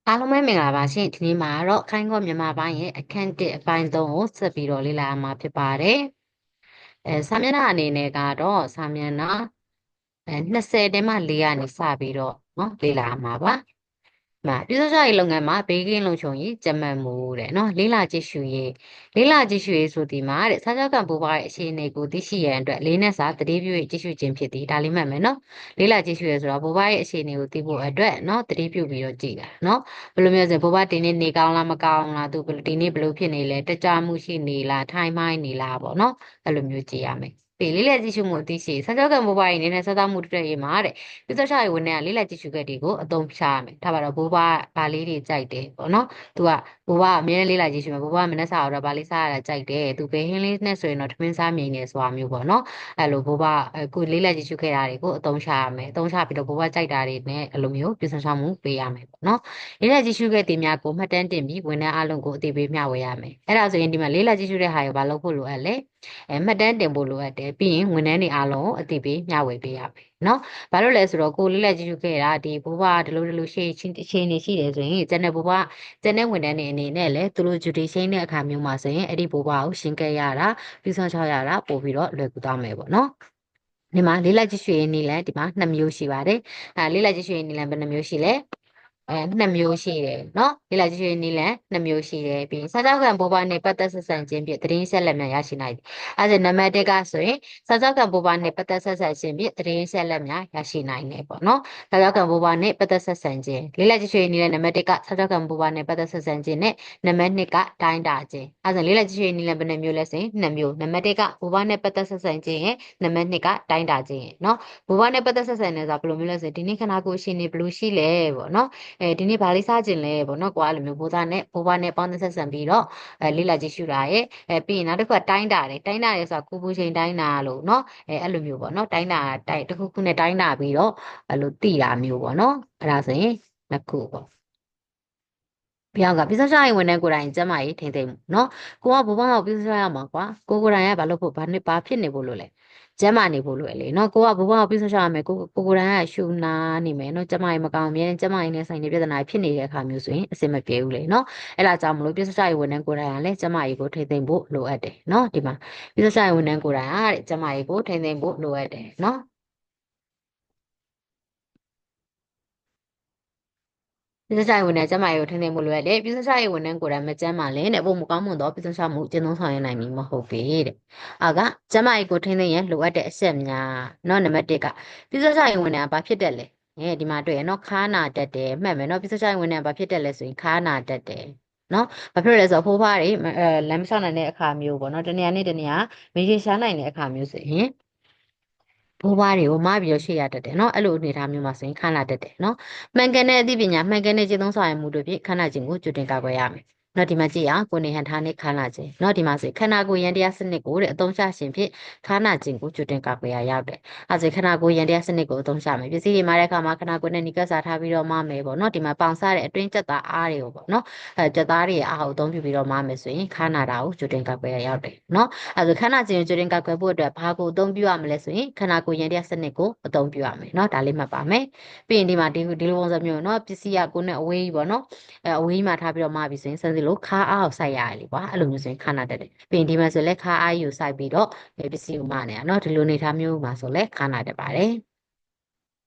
အားလုံးပဲမင်္ဂလာပါရှင်ဒီနေ့မှာတော့ခိုင်းခေါ်မြန်မာပိုင်းရဲ့အခန်း1အပိုင်း3ကိုဆက်ပြီးတော့လေ့လာမှာဖြစ်ပါတယ်စာမျက်နှာအနေနဲ့ကတော့စာမျက်နှာ20တဲမှ4ကနေစပြီးတော့เนาะလေ့လာမှာပါပြည်သူ့စာရေးလုပ်ငန်းမှာဘေးကင်းလုံခြုံရေးကြက်မှတ်မှုတဲ့နော်လေးလာကြည့်ရှုရေးဆိုဒီမှာတဲ့စာချုပ်ကံပူပါရဲ့အခြေအနေကိုသိရှိရန်အတွက်လေးနဲ့စာတတိပြု၍ကြည့်ရှုခြင်းဖြစ်သည်ဒါလေးမှတ်မယ်နော်လေးလာကြည့်ရှုရဲဆိုတော့ပူပါရဲ့အခြေအနေကိုသိဖို့အတွက်နော်တတိပြုပြီးတော့ကြည့်တာနော်ဘယ်လိုမျိုးဆိုပူပါဒီနေ့နေကောင်းလားမကောင်းလားသူဒီနေ့ဘယ်လိုဖြစ်နေလဲတကြမှုရှိနေလားထိုင်မိုင်းနေလားပေါ့နော်အဲ့လိုမျိုးကြည့်ရမယ်ពេលလေးလက်ကြည့်ရှုမှုအသိရှိစာချုပ်ကံပူပါရဲ့နေနဲ့စသမှုတွေ့ရမှာတဲ့ပြဿနာရေးဝင်နေလေးလက်ကြည့်ရှုခဲ့တွေကိုအသုံးချရမယ်ဒါပါတော့ဘိုးဘဗာလေးတွေကြိုက်တယ်ပေါ့နော်သူကဘိုးဘအမြဲလေးလာကြည့်ရှုမယ်ဘိုးဘမနဲ့စားတော့ဗာလေးစားရတာကြိုက်တယ်သူပဲဟင်းလေးနဲ့ဆိုရင်တော့ထမင်းစားမြင်နေဆိုတာမျိုးပေါ့နော်အဲ့လိုဘိုးဘကိုလေးလက်ကြည့်ရှုခဲ့တာတွေကိုအသုံးချရမယ်အသုံးချပြီးတော့ဘိုးဘကြိုက်တာတွေနဲ့အဲ့လိုမျိုးပြဿနာမှုပေးရမယ်ပေါ့နော်လေးလက်ကြည့်ရှုခဲ့တဲ့များကိုမှတ်တမ်းတင်ပြီးဝန်ထမ်းအလုံးကိုအသိပေးမျှဝေရမယ်အဲ့ဒါဆိုရင်ဒီမှာလေးလက်ကြည့်ရှုတဲ့ဟာရောဘာလုပ်ဖို့လိုအပ်လဲမှတ်တမ်းတင်ဖို့လိုအပ်တယ်ပြီးရင်ဝန်ထမ်းတွေအားလုံးအသိပေးမျှဝေပေးရမယ်နော်ဘာလို့လဲဆိုတော့ကိုလေးလက်ကြည့်ရှုခဲ့တာဒီဘိုးဘဒီလိုရှေ့ချင်းချင်းနေရှိတယ်ဆိုရင်ကျန်တဲ့ဘိုးဘကျန်တဲ့ဝန်ထမ်းတွေအနေနဲ့လည်းသူတို့ duty ရှင်းတဲ့အခါမျိုးမှာဆိုရင်အဲ့ဒီဘိုးဘကိုရှင်းခဲ့ရတာပြီးဆောင်ချရတာပို့ပြီးတော့လွယ်ကူသွားမယ်ပေါ့နော်ဒီမှာလေးလက်ကြည့်ရှုရင်းနည်းလမ်းဒီမှာ2မျိုးရှိပါတယ်လေးလက်ကြည့်ရှုရင်းနည်းလမ်းဘယ်နှမျိုးရှိလဲနှစ်မျိုးရှိတယ်နော်ဒီလာကြည့်ရင်နီလန်နှစ်မျိုးရှိတယ်ပြီးစာကြောက်ကံပေါ်ပါနဲ့ပတ်သက်ဆက်ဆံခြင်းဖြင့်သတင်းဆက်လက်များရရှိနိုင်တယ်အဲဒါနံပါတ်1ကဆိုရင်စာကြောက်ကံပေါ်ပါနဲ့ပတ်သက်ဆက်ဆံခြင်းဖြင့်သတင်းဆက်လက်များရရှိနိုင်တယ်ပေါ့နော်စာကြောက်ကံပေါ်ပါနဲ့ပတ်သက်ဆက်ဆံခြင်းလေးလာကြည့်ရင်နီလန်နံပါတ်1ကစာကြောက်ကံပေါ်ပါနဲ့ပတ်သက်ဆက်ဆံခြင်းနဲ့နံပါတ်2ကတိုင်းတာခြင်းအဲဒါလေးလာကြည့်ရင်နီလန်ဘယ်နှမျိုးလဲဆိုရင်2မျိုးနံပါတ်1ကပေါ်ပါနဲ့ပတ်သက်ဆက်ဆံခြင်းရဲ့နံပါတ်2ကတိုင်းတာခြင်းရဲ့နော်ပေါ်ပါနဲ့ပတ်သက်ဆက်ဆံနေဆိုတာဘယ်လိုမျိုးလဲဆိုရင်ဒီနေ့ခဏကိုရှင်နေဘယ်လိုရှိလဲပေါ့နော်ဒီနေ့ဘာလေးစားခြင်းလဲပေါ့နော်ကွာအဲ့လိုမျိုးဘိုးသားနဲ့ဘိုးဘွားနဲ့ပေါင်းသက်ဆက်ဆံပြီးတော့လေးလာကြည့်ရှုတာရဲ့ပြီးရင်နောက်တစ်ခုကတိုင်းတာတယ်ဆိုတာကိုပူချိန်တိုင်းတာလို့နော်အဲ့လိုမျိုးပေါ့နော်တိုင်းတာတစ်ခုခုနဲ့တိုင်းတာပြီးတော့အဲ့လိုတိတာမျိုးပေါ့နော်အဲ့ဒါဆိုရင်နှစ်ခုပေါ့ပြောင်းကပြဿနာရေးဝန်ထမ်းကိုယ်တိုင်ကျမကြီးထိမ့်သိမ့်မှုเนาะကိုကဘဘကပြဿနာရမှာကွာကိုယ်တိုင်ကဘာလို့ဖို့ဘာဖြစ်နေဖို့လို့လဲကျမနေဖို့လို့လေเนาะကိုကဘဘကပြဿနာရမယ်ကိုယ်တိုင်ကရှူနာနေမယ်เนาะကျမကြီးမကောင်းအမြဲကျမကြီးနဲ့ဆိုင်နေပြဿနာဖြစ်နေတဲ့အခါမျိုးဆိုရင်အဆင်မပြေဘူးလေเนาะအဲ့ဒါကြောင့်မလို့ပြဿနာရေးဝန်ထမ်းကိုယ်တိုင်ကလည်းကျမကြီးကိုထိမ့်သိမ့်ဖို့လိုအပ်တယ်เนาะဒီမှာပြဿနာရေးဝန်ထမ်းကိုယ်တိုင်ကတဲ့ကျမကြီးကိုထိမ့်သိမ့်ဖို့လိုအပ်တယ်เนาะပြဿနာရေးဝန်ထမ်းကျမရေးကိုထိန်းသိမ်းမှုလိုရတယ်ပြဿနာရေးဝန်ထမ်းကိုယ်တိုင်မကျန်းမာလဲတဲ့ဘုံမကောင်းမွန်သောပြဿနာမှုကျင့်သုံးဆောင်ရနိုင်မည်မဟုတ်ပေတဲ့အာကကျမရေးကိုထိန်းသိမ်းရန်လိုအပ်တဲ့အချက်များနော်နံပါတ်1ကပြဿနာရေးဝန်ထမ်းကဘာဖြစ်တယ်လဲဒီမှာတွေ့ရနော်ခါနာတက်တယ်မှတ်မယ်နော်ပြဿနာရေးဝန်ထမ်းကဘာဖြစ်တယ်လဲဆိုရင်ခါနာတက်တယ်နော်ဘာဖြစ်လို့လဲဆိုတော့ဖိုးဖွားတွေလမ်းမလျှောက်နိုင်တဲ့အခါမျိုးပေါ့နော်တနေရာနဲ့တနေရာမေးချရှားနိုင်တဲ့အခါမျိုးဆိုရင်ဘိုးဘွားတွေကိုမပြီးတော့ရှေ့ရတတ်တယ်เนาะအဲ့လိုအနေအထားမျိုးမှာဆိုရင်ခန္ဓာတတ်တယ်เนาะမှန်ကန်တဲ့အသိပညာမှန်ကန်တဲ့ကျင့်သုံးဆောင်ရမှုတို့ဖြင့်ခန္ဓာခြင်းကိုကြိုတင်ကာကွယ်ရမယ်เนาะဒီမှာကြည့်အောင်ကိုယ်နေဟန်ထားနဲ့ခန္ဓာခြင်းเนาะဒီမှာဆိုခန္ဓာကိုယ်ယန္တရားစနစ်ကိုတဲ့အသုံးချခြင်းဖြင့်ခန္ဓာခြင်းကိုကြိုတင်ကာကွယ်ရရောက်တယ်အဲဒါဆိုခန္ဓာကိုယ်ယန္တရားစနစ်ကိုအသုံးချမယ်ပစ္စည်းတွေမှာတဲ့အခါမှာခန္ဓာကိုယ်နဲ့နိကစားထားပြီးတော့မမယ်ပေါ့เนาะဒီမှာပေါင်စားတဲ့အတွင်းကျက်သားအားတွေကိုပေါ့เนาะကျက်သားတွေအားကိုအသုံးပြုပြီးတော့မမယ်ဆိုရင်ခန္ဓာတာကိုကြိုတင်ကာကွယ်ရရောက်တယ်เนาะအဲဒါခန္ဓာခြင်းကိုကြိုတင်ကာကွယ်ဖို့အတွက်ဘာကိုအသုံးပြုရမလဲဆိုရင်ခန္ဓာကိုယ်ယန္တရားစနစ်ကိုအသုံးပြုရမယ်เนาะဒါလေးမှတ်ပါမယ်ပြီးရင်ဒီမှာဒီလိုပုံစံမျိုးเนาะပစ္စည်းကကိုယ်နဲ့အဝေးကြီးပေါ့เนาะအဝေးကြီးမှာထားပြီးတော့မပြီဆိုရင်စမ်းစီလို့ခါအားကိုစိုက်ရတယ်ကွာအဲ့လိုမျိုးဆိုရင်ခန္ဓာတက်တယ်ပြီးရင်ဒီမှာဆိုလဲခါအားယူစိုက်ပြီးတော့ပစ္စည်းကိုမနေတာเนาะဒီလိုနေထားမျိုးမှာဆိုလဲခန္ဓာတက်ပါတယ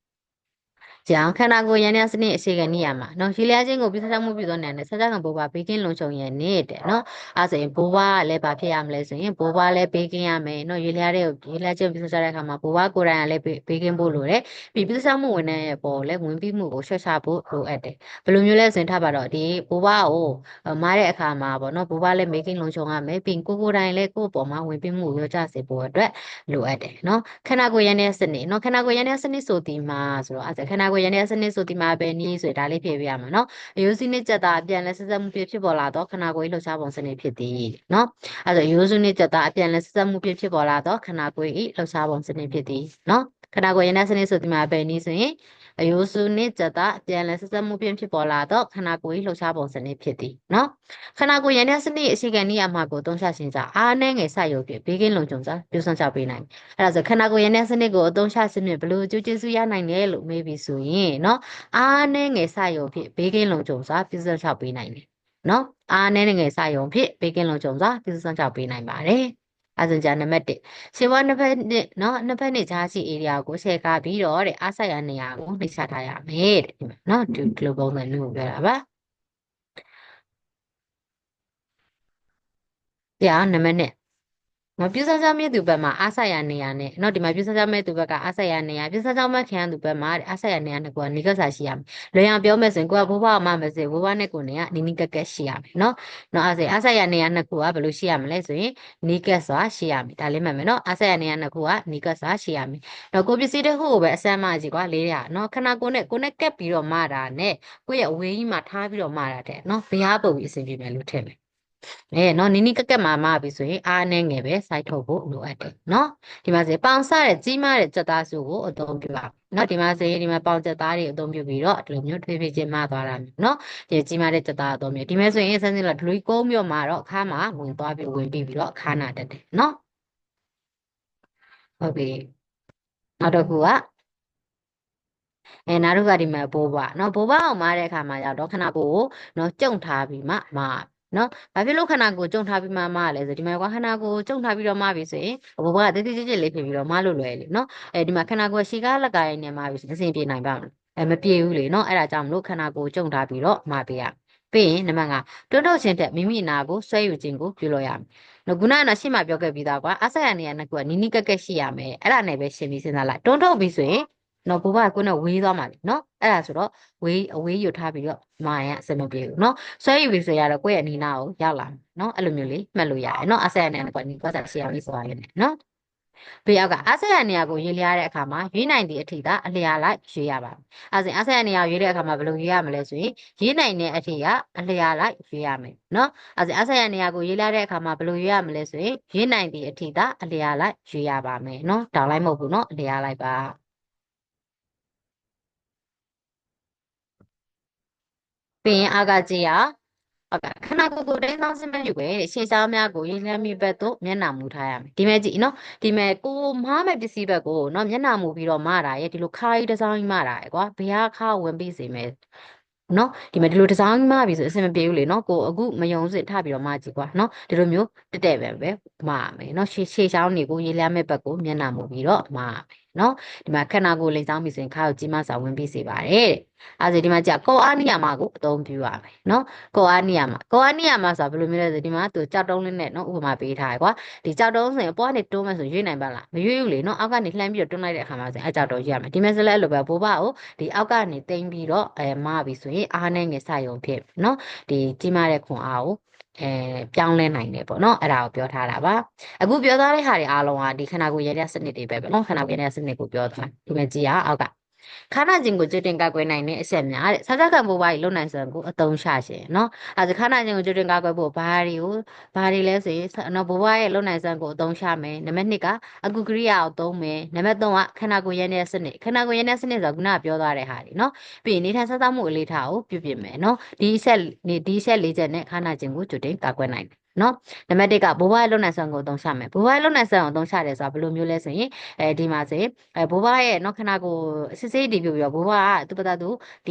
်ကြောင့်ခန္ဓာကိုယ်ယန္တရားစနစ်အခြေခံနေရမှာနော်ရှည်လျားခြင်းကိုပြဿနာမှုပြုသောနေရာနဲ့ဆက်ကြကံဘိုးဘဘေးကင်းလုံခြုံရနေတဲ့နော်အဲဆိုရင်ဘိုးဘကလည်းဘာဖြစ်ရမလဲဆိုရင်ဘိုးဘလည်းဘေးကင်းရမယ်နော်ရေလျားတဲ့ရေလျားခြင်းပြဿနာတဲ့အခါမှာဘိုးဘကိုယ်တိုင်ကလည်းဘေးကင်းဖို့လိုတယ်ပြီးပြဿနာမှုဝင်တဲ့ပေါ်လည်းဝင်ပြီးမှုကိုရှော့ချဖို့လိုအပ်တယ်ဘယ်လိုမျိုးလဲဆိုရင်ထားပါတော့ဒီဘိုးဘကိုမားတဲ့အခါမှာပေါ့နော်ဘိုးဘလည်းဘေးကင်းလုံခြုံရမယ်ပြီးကိုယ်တိုင်လည်းကိုယ့်အပေါ်မှာဝင်ပြီးမှုကိုရောကြစေဖို့အတွက်လိုအပ်တယ်နော်ခန္ဓာကိုယ်ယန္တရားစနစ်နော်ခန္ဓာကိုယ်ယန္တရားစနစ်ဆိုဒီမှာဆိုတော့ခန္ဓာကိုယ်ယန္တရားစနစ်ဆိုဒီမှာပဲနည်းဆိုဒါလေးဖြည့်ပြရမှာနော်အယိုးစုနဲ့ကြက်တာအပြန်လဲဆက်ဆက်မှုဖြစ်ပေါ်လာတော့ခန္ဓာကိုယ်လှုပ်ရှားပုံစနစ်ဖြစ်သည်နော်အဲဒါအယိုးစုနဲ့ကြက်တာအပြန်လဲဆက်ဆက်မှုဖြစ်ပေါ်လာတော့ခန္ဓာကိုယ်ဤလှုပ်ရှားပုံစနစ်ဖြစ်သည်နော် ခန္ဓာကိုယ်ရင်းတဲ့စနစ်ဆိုဒီမှာပဲနည်းဆိုရင်အယိုးစုနဲ့ကြတာပြန်လဲဆက်ဆက်မှုဖြင့်ဖြစ်ပေါ်လာတော့ခန္ဓာကိုယ်လှုပ်ရှားပုံစနစ်ဖြစ်သည်နော်ခန္ဓာကိုယ်ရင်းတဲ့စနစ်အရှိကန်နည်းအမှာကိုသုံးချခြင်းကြောင့်အားနည်းငယ်စရုပ်ဖြင့်ဘေးကင်းလုံခြုံစွာပြုစုံချပေးနိုင်အဲ့ဒါဆိုခန္ဓာကိုယ်ရင်းတဲ့စနစ်ကိုအသုံးချခြင်းဖြင့်ဘယ်လိုအကျိုးကျေးဇူးရနိုင်လဲလို့မေးပြီးဆိုရင်နော်အားနည်းငယ်စရုပ်ဖြင့်ဘေးကင်းလုံခြုံစွာပြုစုံချပေးနိုင်တယ်နော်အားနည်းငယ်စရုပ်ဖြင့်ဘေးကင်းလုံခြုံစွာပြုစုံချပေးနိုင်ပါတယ်အဲ့ဒါကြောင့်နံပါတ်1ခြေဝါးနှစ်ဖက်နဲ့နော်နှစ်ဖက်နဲ့ကြားရှိ area ကိုရှယ်ကားပြီးတော့တဲ့အားဆိုင်ရာနေရာကိုနှိပ်ချထားရမယ်တဲ့ဒီမှာနော်ဒီလိုပုံစံမျိုးကိုပြောတာပါတရားနံပါတ်2နော်ပြုစားကြမဲ့သူဘက်မှာအားဆိုင်ရာနေရာနဲ့နော်ဒီမှာပြုစားကြမဲ့သူဘက်ကအားဆိုင်ရာနေရာပြုစားကြမဲ့ခင်ရသူဘက်မှာအားဆိုင်ရာနေရာနှစ်ခုကနေကစားရှိရမယ်လွယ်အောင်ပြောမယ်ဆိုရင်ကိုကဘိုးဘွားမမစဘိုးဘွားနဲ့ကိုနေကနီကက်ကက်ရှိရမယ်နော်အားဆိုင်ရာနေရာနှစ်ခုကဘယ်လိုရှိရမလဲဆိုရင်နီကက်စွာရှိရမယ်ဒါလေးမှတ်မယ်နော်အားဆိုင်ရာနေရာနှစ်ခုကနီကက်စွာရှိရမယ်နော်ကိုပစ္စည်းတစ်ခုကိုပဲအစမ်းမကြည့်ကွာလေးရနော်ခဏကိုနဲ့ကက်ပြီးတော့မတာနဲ့ကိုရဲ့အဝေးကြီးမှာထားပြီးတော့မတာတဲ့နော်ဘုရားပုံပြီးအဆင်ပြေမယ်လို့ထင်မယ်နော်နီနီကက်ကက်မှာပြီဆိုရင်အားနဲ့ငယ်ပဲစိုက်ထုတ်ဖို့လိုအပ်တယ်နော်ဒီမှာစေပေါင်ဆတဲ့ကြီးမားတဲ့ကြက်သားစုကိုအသုံးပြုပါနော်ဒီမှာစေဒီမှာပေါင်ကြက်သားတွေအသုံးပြုပြီးတော့ဒီလိုမျိုးထွေးထွေးချင်းမသွားတာမျိုးနော်ဒီကြီးမားတဲ့ကြက်သားအသုံးပြုဒီမဲ့ဆိုရင်စမ်းစင်းလို့ဒီလိုကုန်းမြို့မှာတော့အခါမှာဝင်သွားပြီးဝင်ပြီးတော့အခါနာတက်တယ်နော်ဟုတ်ပြီနောက်တစ်ခုကနောက်တစ်ခုကဒီမှာဘိုးဘွားနော်ဘိုးဘွားအောင်မားတဲ့အခါမှာရောက်တော့ခဏကိုနော်ကြုံထားပြီးမှမာနော်ဘာဖြစ်လို့ခဏကိုကြုံထားပြီးမှမလဲဆိုဒီမှာကခဏကိုကြုံထားပြီးတော့မပြီဆိုရင်ဘဘကတိတိကျကျလေးဖြစ်ပြီးတော့မလို့လွယ်လေနော်ဒီမှာခဏကိုရှီကားလက်ကရင်နဲ့မပြီဆိုအဆင်ပြေနိုင်ပါမလားမပြေဘူးလေနော်အဲ့ဒါကြောင့်မလို့ခဏကိုကြုံထားပြီးတော့မပေးရပြီးရင်နံပါတ်5တွန်းထုတ်ခြင်းတက်မိမိနာကိုဆွဲယူခြင်းကိုပြုလုပ်ရမယ်နော်ခုနကရှေ့မှာပြောခဲ့ပြီးသားကွာအဆက်ရနေရနှစ်ခုကနီနီကက်ကက်ရှိရမယ်အဲ့ဒါနဲ့ပဲရှင်းပြီးစဉ်းစားလိုက်တွန်းထုတ်ပြီးဆိုရင်နော်ဘဘကကိုယ်နဲ့ဝေးသွားမှာလေနော်အဲ့ဒါဆိုတော့အဝေးယူထားပြီးတော့မာရအဆင်မပြေဘူးနော်ဆွဲယူပြီးဆိုရတော့ကိုယ့်ရဲ့အနီးနားကိုရောက်လာနော်အဲ့လိုမျိုးလေးမှတ်လို့ရတယ်နော်အဆက်ရနေကနီကွာစားရှေ့အောင်လေးဆိုရတယ်နော်ဘေးအောက်ကအဆက်ရနေရာကိုရေးလျားတဲ့အခါမှာရွေးနိုင်သည့်အထိကအလျာလိုက်ရွေးရပါမယ်အဲဒါဆိုရင်အဆက်ရနေရာရွေးတဲ့အခါမှာဘယ်လိုရွေးရမလဲဆိုရင်ရေးနိုင်တဲ့အထိကအလျာလိုက်ရွေးရမယ်နော်အဲဒါဆိုရင်အဆက်ရနေရာကိုရေးလျားတဲ့အခါမှာဘယ်လိုရွေးရမလဲဆိုရင်ရေးနိုင်သည့်အထိကအလျာလိုက်ရွေးရပါမယ်နော်တောင်းလိုက်မဟုတ်ဘူးနော်အလျာလိုက်ပါပြီးရင်အာကကြည့်ရဟုတ်ကဲ့ခဏကိုတိုင်းဆောင်စမဲ့ယူပဲရှင်းရှားများကိုရင်းနှီးမိဘက်သို့မျက်နှာမူထားရမယ်ဒီမဲ့ကြည့်နော်ဒီမဲ့ကိုမားမဲ့ပစ္စည်းဘက်ကိုနော်မျက်နှာမူပြီးတော့မတာရဲ့ဒီလိုခါးကြီးတစ်စောင်းကြီးမတာရဲ့ကွာဘယ်ဟာခါဝင်ပြီးစေမယ်နော်ဒီမဲ့ဒီလိုတစ်စောင်းကြီးမပြီဆိုအဆင်မပြေဘူးလေနော်ကိုအခုမယုံစစ်ထပြီးတော့မကြည့်ကွာနော်ဒီလိုမျိုးတက်တက်ပဲမရမယ်နော်ရှေ့ချောင်းနေကိုရေးလျားမဲ့ဘက်ကိုမျက်နှာမူပြီးတော့မရမယ်နော်ဒီမှာခန္ဓာကိုယ်လိမ်ဆောင်ပြီဆိုရင်ခါကိုကြီးမစာဝင်ပြီးစေပါတယ်တဲ့အဲဒါဒီမှာကြာကောအားနိယာမကိုအသုံးပြုရမယ်နော်ကောအားနိယာမဆိုတာဘယ်လိုမျိုးလဲဆိုဒီမှာသူကြောက်တုံးလေးနဲ့နော်ဥပမာပေးထားရကွာဒီကြောက်တုံးဆိုရင်အပေါ်ကနေတွန်းမယ်ဆိုရွေ့နိုင်ပါလားမရွေ့ဘူးလေနော်အောက်ကနေလှမ်းပြီးတော့တွန်းလိုက်တဲ့အခါမှာဆိုရင်အဲကြောက်တုံးရွေ့ရမယ်ဒီမဲ့စလဲအဲ့လိုပဲဘိုးဘကိုဒီအောက်ကနေတိမ်ပြီးတော့မပြီဆိုရင်အားနဲ့ငယ်စရုံဖြစ်နော်ဒီကြီးမားတဲ့ခွန်အားကိုပြောင်းလဲနိုင်တယ်ပေါ့နော်အဲ့ဒါကိုပြောထားတာပါအခုပြောထားတဲ့ဟာတွေအားလုံးကဒီခန္ဓာကိုယ်ရတဲ့စနစ်တွေပဲနော်ခန္ဓာကိုယ်ရတဲ့စနစ်ကိုပြောထားဒီမဲ့ကြည့်ရအောက်ကခန္ဓာခြင်းကိုကြွတင်ကာကွယ်နိုင်တဲ့အချက်များတဲ့ဆာဇကံဘိုးဘကြီးလုံနိုင်စွမ်းကိုအသုံးချရှင်နော်အဲဒါခန္ဓာခြင်းကိုကြွတင်ကာကွယ်ဖို့ဘာတွေလဲဆိုရင်နော်ဘိုးဘရဲ့လုံနိုင်စွမ်းကိုအသုံးချမယ်နံပါတ်2ကအကုကရိယာကိုသုံးမယ်နံပါတ်3ကခန္ဓာကိုယ်ရတဲ့စနစ်ခန္ဓာကိုယ်ရတဲ့စနစ်ဆိုတာခုနကပြောသွားတဲ့ဟာတွေနော်ပြီးရင်နေထိုင်စားသောက်မှုအလေးထားကိုပြုပြင်မယ်နော်ဒီဆက်၄ချက်နဲ့ခန္ဓာခြင်းကိုကြွတင်ကာကွယ်နိုင်တယ်နော်နံပါတ်1ကဘိုးဘရဲ့လုံနိုင်စွမ်းကိုအသုံးချမယ်ဘိုးဘရဲ့လုံနိုင်စွမ်းကိုအသုံးချတယ်ဆိုတာဘယ်လိုမျိုးလဲဆိုရင်ဒီမှာဆိုရင်ဘိုးဘရဲ့နော်ခန္ဓာကိုယ်စစ်စစ်တည်ပြပြီးတော့ဘိုးဘကသူ့ပတာသူဒ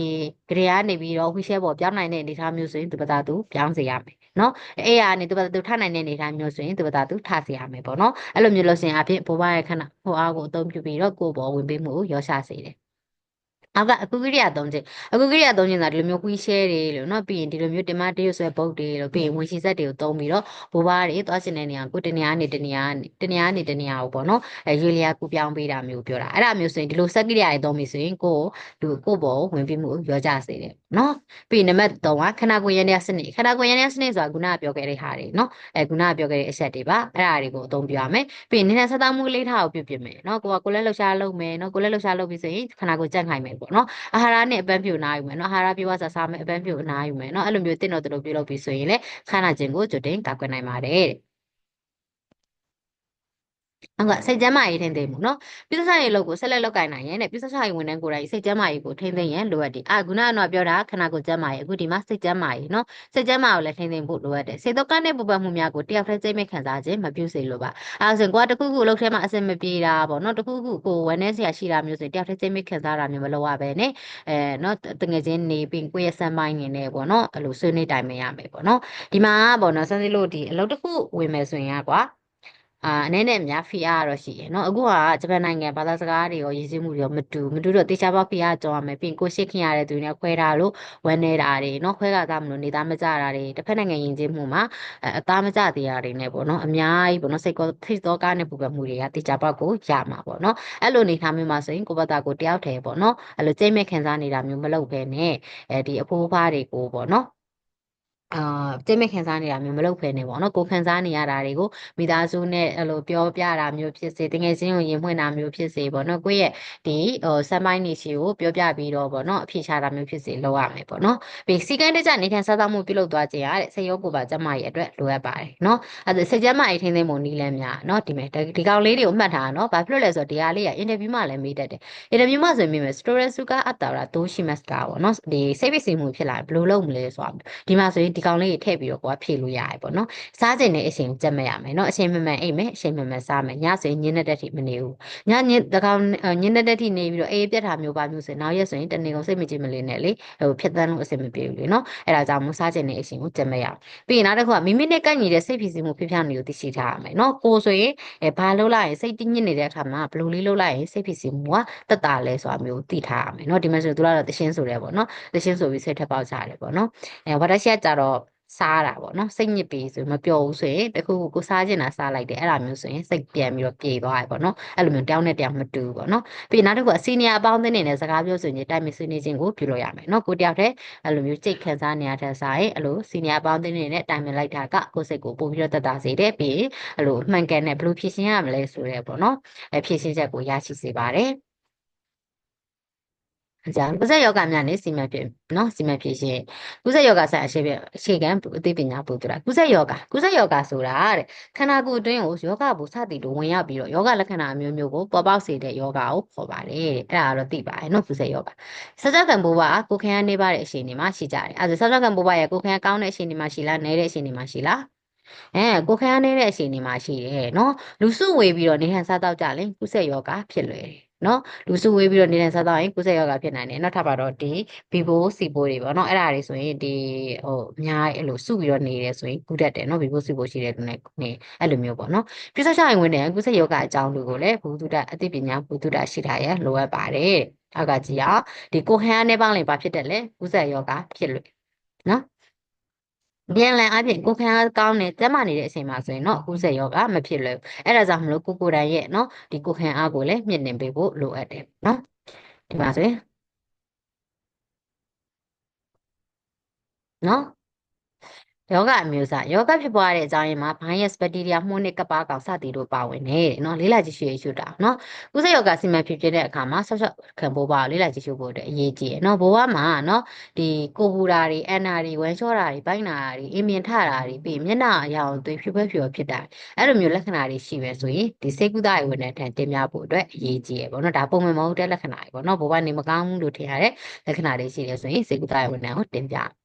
ီဂရေကနေပြီးတော့ဝီရှဲပေါ်ပြောင်းနိုင်တဲ့အနေအထားမျိုးဆိုရင်သူ့ပတာသူပြောင်းစေရမယ်နော်အဲ့ရကနေသူ့ပတာသူထနိုင်တဲ့အနေအထားမျိုးဆိုရင်သူ့ပတာသူထစေရမယ်ပေါ့နော်အဲ့လိုမျိုးလို့ဆိုရင်အဖြစ်ဘိုးဘရဲ့ခန္ဓာဟိုအားကိုအသုံးပြုပြီးတော့ကိုယ်ပေါ်ဝင်ပေးမှုကိုရောရှာစေတယ်အောက်ကအကုကိရိယာသုံးခြင်းအကုကိရိယာသုံးခြင်းဆိုတာဒီလိုမျိုးကွီးရှဲတွေလို့နော်ပြီးရင်ဒီလိုမျိုးတင်မတရုပ်ဆွဲပုတ်တွေလို့ပြီးရင်ဝင်ရှိဆက်တွေကိုသုံးပြီးတော့ဘိုးဘတွေသွားရှင်တဲ့နေရာကိုတနေရာနေတနေရာကိုပေါ့နော်ရွေလျာကူပြောင်းပေးတာမျိုးပြောတာအဲ့ဒါမျိုးဆိုရင်ဒီလိုစက်ကိရိယာတွေသုံးပြီးဆိုရင်ကိုပေါ်ဝင်ပြီးမှုရောကြစေတယ်နော်ပြီးရင်နံပါတ်3ကခန္ဓာကိုယ်ရန်တဲ့စနစ်ခန္ဓာကိုယ်ရန်တဲ့စနစ်ဆိုတာခုနကပြောခဲ့တဲ့ဟာတွေနော်ခုနကပြောခဲ့တဲ့အချက်တွေပါအဲ့ဒါတွေကိုအသုံးပြရမယ်ပြီးရင်နေနဲ့ဆက်သားမှုလေးထားကိုပြုပြင်မယ်နော်ကိုလည်းလှုပ်ရှားလုပ်မယ်နော်ကိုလည်းလှုပ်ရှားလုပ်ပြီးဆိုရင်ခန္ဓာကိုယ်ကြက်ခိုင်မယ်ပေါ့နော်အာဟာရနဲ့အပန်းဖြူနားယူမယ်နော်အာဟာရပြေဝစားမယ်အပန်းဖြူနားယူမယ်နော်အဲ့လိုမျိုးတင့်တော်တို့ပြုလုပ်ပြီးဆိုရင်လေခန္ဓာခြင်းကိုကြွတင်ကာကွယ်နိုင်ပါတယ် ဟုတ်ကစိတ်ကျန်းမာရေးထိန်းသိမ်းမှုနော်ပြဿနာရေးလို့ကိုဆက်လက်လောက်ကင်နိုင်ရင်တဲ့ပြဿနာရေးဝန်ထမ်းကိုယ်တိုင်စိတ်ကျန်းမာရေးကိုထိန်းသိမ်းရန်လိုအပ်တယ်ခုနကတော့ပြောတာခန္ဓာကိုယ်ကျန်းမာရေးအခုဒီမှာစိတ်ကျန်းမာရေးနော်စိတ်ကျန်းမာကိုလည်းထိန်းသိမ်းဖို့လိုအပ်တယ်စိတ်တော့ကနဲ့ပူပန်မှုများကိုတယောက်တည်းစိတ်မဲ့ခံစားခြင်းမပြုစေလိုပါဆိုရင်ကိုကတခုခုအလုပ်ထဲမှာအဆင်မပြေတာပေါ့နော်တခုခုကိုဝမ်းနည်းစရာရှိတာမျိုးဆိုရင်တယောက်တည်းစိတ်မဲ့ခံစားတာမျိုးမလုပ်ရဘဲနဲ့နော်တကယ်ချင်းနေပြီးကိုယ့်ရဲ့စံပိုင်းနေနဲ့ပေါ့နော်အဲ့လိုဆွေးနွေးတိုင်ပင်ရမယ်ပေါ့နော်ဒီမှာပေါ့နော်စမ်းစစ်လို့ဒီအလုပ်တစ်ခုဝင်မယ်ဆိုရင်ကွာအနေနဲ့များဖီအားတော့ရှိရယ်เนาะအခုကဂျပန်နိုင်ငံဘာသာစကားတွေရောရည်စည်မှုတွေရောမတူတော့တေချာပေါက်ဖီအားကြောင်းရမယ်ပြီးရင်ကိုရှိခင်ရတဲ့သူတွေနဲ့ခွဲတာလို့ဝမ်းနေတာတွေเนาะခွဲကသားမလို့နေသားမကြတာတွေတစ်ဖက်နိုင်ငံယဉ်ကျေးမှုမှာအသားမကြသေးတာတွေနဲ့ပေါ့เนาะအများကြီးပေါ့เนาะစိတ်သောကားနဲ့ပူပန်မှုတွေကတေချာပေါက်ကိုရမှာပေါ့เนาะအဲ့လိုနေထားမျိုးမှာဆိုရင်ကိုယ့်ဘက်ကကိုတယောက်တည်းပေါ့เนาะအဲ့လိုကြိတ်မဲ့ခံစားနေတာမျိုးမလုပ်ဘဲနဲ့ဒီအဖိုးအဖွားတွေကိုပေါ့เนาะအာကြိတ်မဲ့ခံစားနေတာမျိုးမလုပ်ဖ ೇನೆ ပေါ့နော်ကိုခံစားနေရတာတွေကိုမိသားစုနဲ့အဲ့လိုပြောပြတာမျိုးဖြစ်စေတကယ်ချင်းကိုရင်ဖွင့်တာမျိုးဖြစ်စေပေါ့နော်ကိုယ့်ရဲ့ဒီစမ်းပိုင်းနေရှိကိုပြောပြပြီးတော့ပေါ့နော်အဖြေရှာတာမျိုးဖြစ်စေလုပ်ရမယ်ပေါ့နော်ပြီးစီကံတကျနေခံစားသောက်မှုပြုလုပ်သွားခြင်းရတဲ့စိတ်ရောကိုယ်ပါကျန်းမာရေးအတွက်လိုအပ်ပါတယ်နော်အဲ့ဒါစိတ်ကျန်းမာရေးထိန်းသိမ်းမှုနည်းလမ်းများနော်ဒီမဲ့ဒီကောင်လေးတွေကိုမှတ်ထားနော်ဘာဖြစ်လို့လဲဆိုတော့ဒီဟာလေးကအင်တာဗျူးမှာလည်းမေးတတ်တယ်အင်တာဗျူးမှာဆိုရင်မြင်မယ်စတိုရဲစုကအတ္တရာဒိုရှိမတ်ကာပေါ့နော်ဒီစိတ်ပစ္စည်းမှုဖြစ်လာဘယ်လိုလုပ်မလဲဆိုတာဒီမှာဆိုရင်ဒီကောင်လေးတွေထည့်ပြီးတော့ကိုကဖြည့်လို့ရတယ်ပေါ့နော်စားချိန်နဲ့အချိန်ကြက်မရမယ်နော်အချိန်မှန်မှန်အိပ်မယ်အချိန်မှန်မှန်စားမယ်ညဆိုရင်ညနေတက်ထိမနေဘူးညတကောင်ညနေတက်ထိနေပြီးတော့အေးပြတ်တာမျိုးပါမျိုးဆိုရင်နောက်ရက်ဆိုရင်တနေ့ကုန်စိတ်မကြည်မလေးနဲ့လေဖြတ်သန်းလို့အဆင်မပြေဘူးလေနော်အဲ့ဒါကြောင့်မို့စားချိန်နဲ့အချိန်ကိုကြက်မရပြီးရင်နောက်တစ်ခုကမိမိနဲ့ကိုက်ညီတဲ့စိတ်ဖြစ်စီမှုဖြစ်ဖြစ်နေကိုသိရှိထားရမယ်နော်ကိုဆိုရင်ဘာလုပ်လိုက်ရင်စိတ်တည်ညစ်နေတဲ့အခါမှာဘယ်လိုလေးလုပ်လိုက်ရင်စိတ်ဖြစ်စီမှုကတက်တာလဲဆိုတာမျိုးသိထားရမယ်နော်ဒီမှာဆိုသူကတော့တရှင်းဆိုတယ်ပေါ့နော်တရှင်းဆိုပြီးစိတ်ထက်ပေါက်ကြတယ်ပေါ့နော်ဝါဒရှက်ကြတော့စားတာပေါ့နော်စိတ်ညစ်ပြီးဆိုမပျော်ဘူးဆိုရင်တခုခုကိုစားချင်တာစားလိုက်တယ်အဲ့လိုမျိုးဆိုရင်စိတ်ပြန်ပြီးတော့ပြေသွားတယ်ပေါ့နော်အဲ့လိုမျိုးတောင်းနဲ့တောင်းမတူဘူးပေါ့နော်ပြီးနောက်တစ်ခုကစီနီယာအပေါင်းအသင်းတွေနဲ့စကားပြောဆိုရင်တိုင်ပင်ဆွေးနွေးခြင်းကိုပြုလုပ်ရမယ်နော်ကိုတယောက်တည်းအဲ့လိုမျိုးစိတ်ခံစားနေရတဲ့စားရင်အဲ့လိုစီနီယာအပေါင်းအသင်းတွေနဲ့တိုင်ပင်လိုက်တာကကိုယ်စိတ်ကိုပို့ပြီးတော့တက်တာစေတယ်ပြီးအဲ့လိုမှန်ကန်တဲ့ဘယ်လိုဖြည့်ရှင်းရမလဲဆိုရဲပေါ့နော်ဖြည့်ရှင်းချက်ကိုရရှိစေပါတယ်ကြာကုသယောဂများနဲ့စီမံဖြစ်နော်စီမံဖြစ်ရှင်ကုသယောဂဆိုင်အခြေခံအသိပညာပို့turaကုသယောဂဆိုတာတဲ့ခန္ဓာကိုယ်အတွင်းကိုယောဂဘူစသည်တို့ဝင်ရောက်ပြီးတော့ယောဂလက္ခဏာအမျိုးမျိုးကိုပေါ်ပေါက်စေတဲ့ယောဂကိုခေါ်ပါတယ်တဲ့အဲ့ဒါတော့သိပါတယ်နော်ကုသယောဂစကြကံဘိုးဘကိုခန်းနေပါတဲ့အချိန်တွေမှာရှိကြတယ်အဲ့ဒါစကြကံဘိုးဘရဲ့ကိုခန်းကောင်းတဲ့အချိန်တွေမှာရှိလားနဲတဲ့အချိန်တွေမှာရှိလားကိုခန်းနေတဲ့အချိန်တွေမှာရှိတယ်နော်လူစုဝေးပြီးတော့နေဟန်စားတော့ကြရင်ကုသယောဂဖြစ်လွယ်တယ်နော်လူစုဝေးပြီးတော့နေတဲ့စားတော့ရင်ကုသယောဂဖြစ်နိုင်တယ်နောက်ထပ်ပါတော့ဒီဘီဘိုစီဘိုတွေပေါ့နော်အဲ့ဒါတွေဆိုရင်ဒီဟိုအများကြီးအဲ့လိုစုပြီးတော့နေတယ်ဆိုရင်ကုတတ်တယ်နော်ဘီဘိုစီဘိုရှိတဲ့သူနဲ့နေအဲ့လိုမျိုးပေါ့နော်ပြဿနာရင်ဝင်တဲ့ကုသယောဂအကြောင်းတွေကိုလည်းဘုသူတအသိပညာဘုသူတရှိတာရလိုအပ်ပါတယ်အောက်ကကြည့်အောင်ဒီကိုဟန်နဲ့ပေါင်းရင်ဘာဖြစ်တယ်လဲကုသယောဂဖြစ်လို့နော်ပြန်လည်အပြင်ကိုခံအားကောင်းနေတက်မှနေတဲ့အချိန်မှာဆိုရင်တော့အခုဆက်ယောဂမဖြစ်လို့အဲ့ဒါကြောင့်မလို့ကိုယ်တိုင်ရဲ့เนาะဒီကိုခံအားကိုလည်းမြင့်တင်ပေးဖို့လိုအပ်တယ်เนาะဒီမှာဆိုရင်เนาะယောဂအမျိုးအစားယောဂဖြစ်ပွားတဲ့အကြောင်းရင်းမှာ bias ဘက်တီးရီးယားမှုနဲ့ကပ်ပါကောင်စသည်တို့ပါဝင်တယ်เนาะလေးလာကြည့်ရှုရရှုတာเนาะကုသယောဂစီမံဖြစ်ဖြစ်တဲ့အခါမှာဆော့ဆော့ခံဖို့ပါလေးလာကြည့်ရှုဖို့အတွက်အရေးကြီးတယ်เนาะဘဝမှာเนาะဒီကိုပူတာတွေအန်နာတွေဝမ်းလျှောတာတွေဘိုင်းနာတွေအင်မြင်ထတာတွေပြီးမျက်နှာအရောင်သွေးဖြူဖြူဖြစ်တာအဲ့လိုမျိုးလက္ခဏာတွေရှိပဲဆိုရင်ဒီစိတ်ကူးသားရေးဝင်တဲ့ထံတင်ပြဖို့အတွက်အရေးကြီးရပေါ့เนาะဒါပုံမှန်မဟုတ်တဲ့လက္ခဏာတွေပေါ့เนาะဘဝနေမကောင်းဘူးလို့ထင်ရတဲ့လက္ခဏာတွေရှိတယ်ဆိုရင်စိတ်ကူးသားရေးဝင်တဲ့ကိုတင်ပြ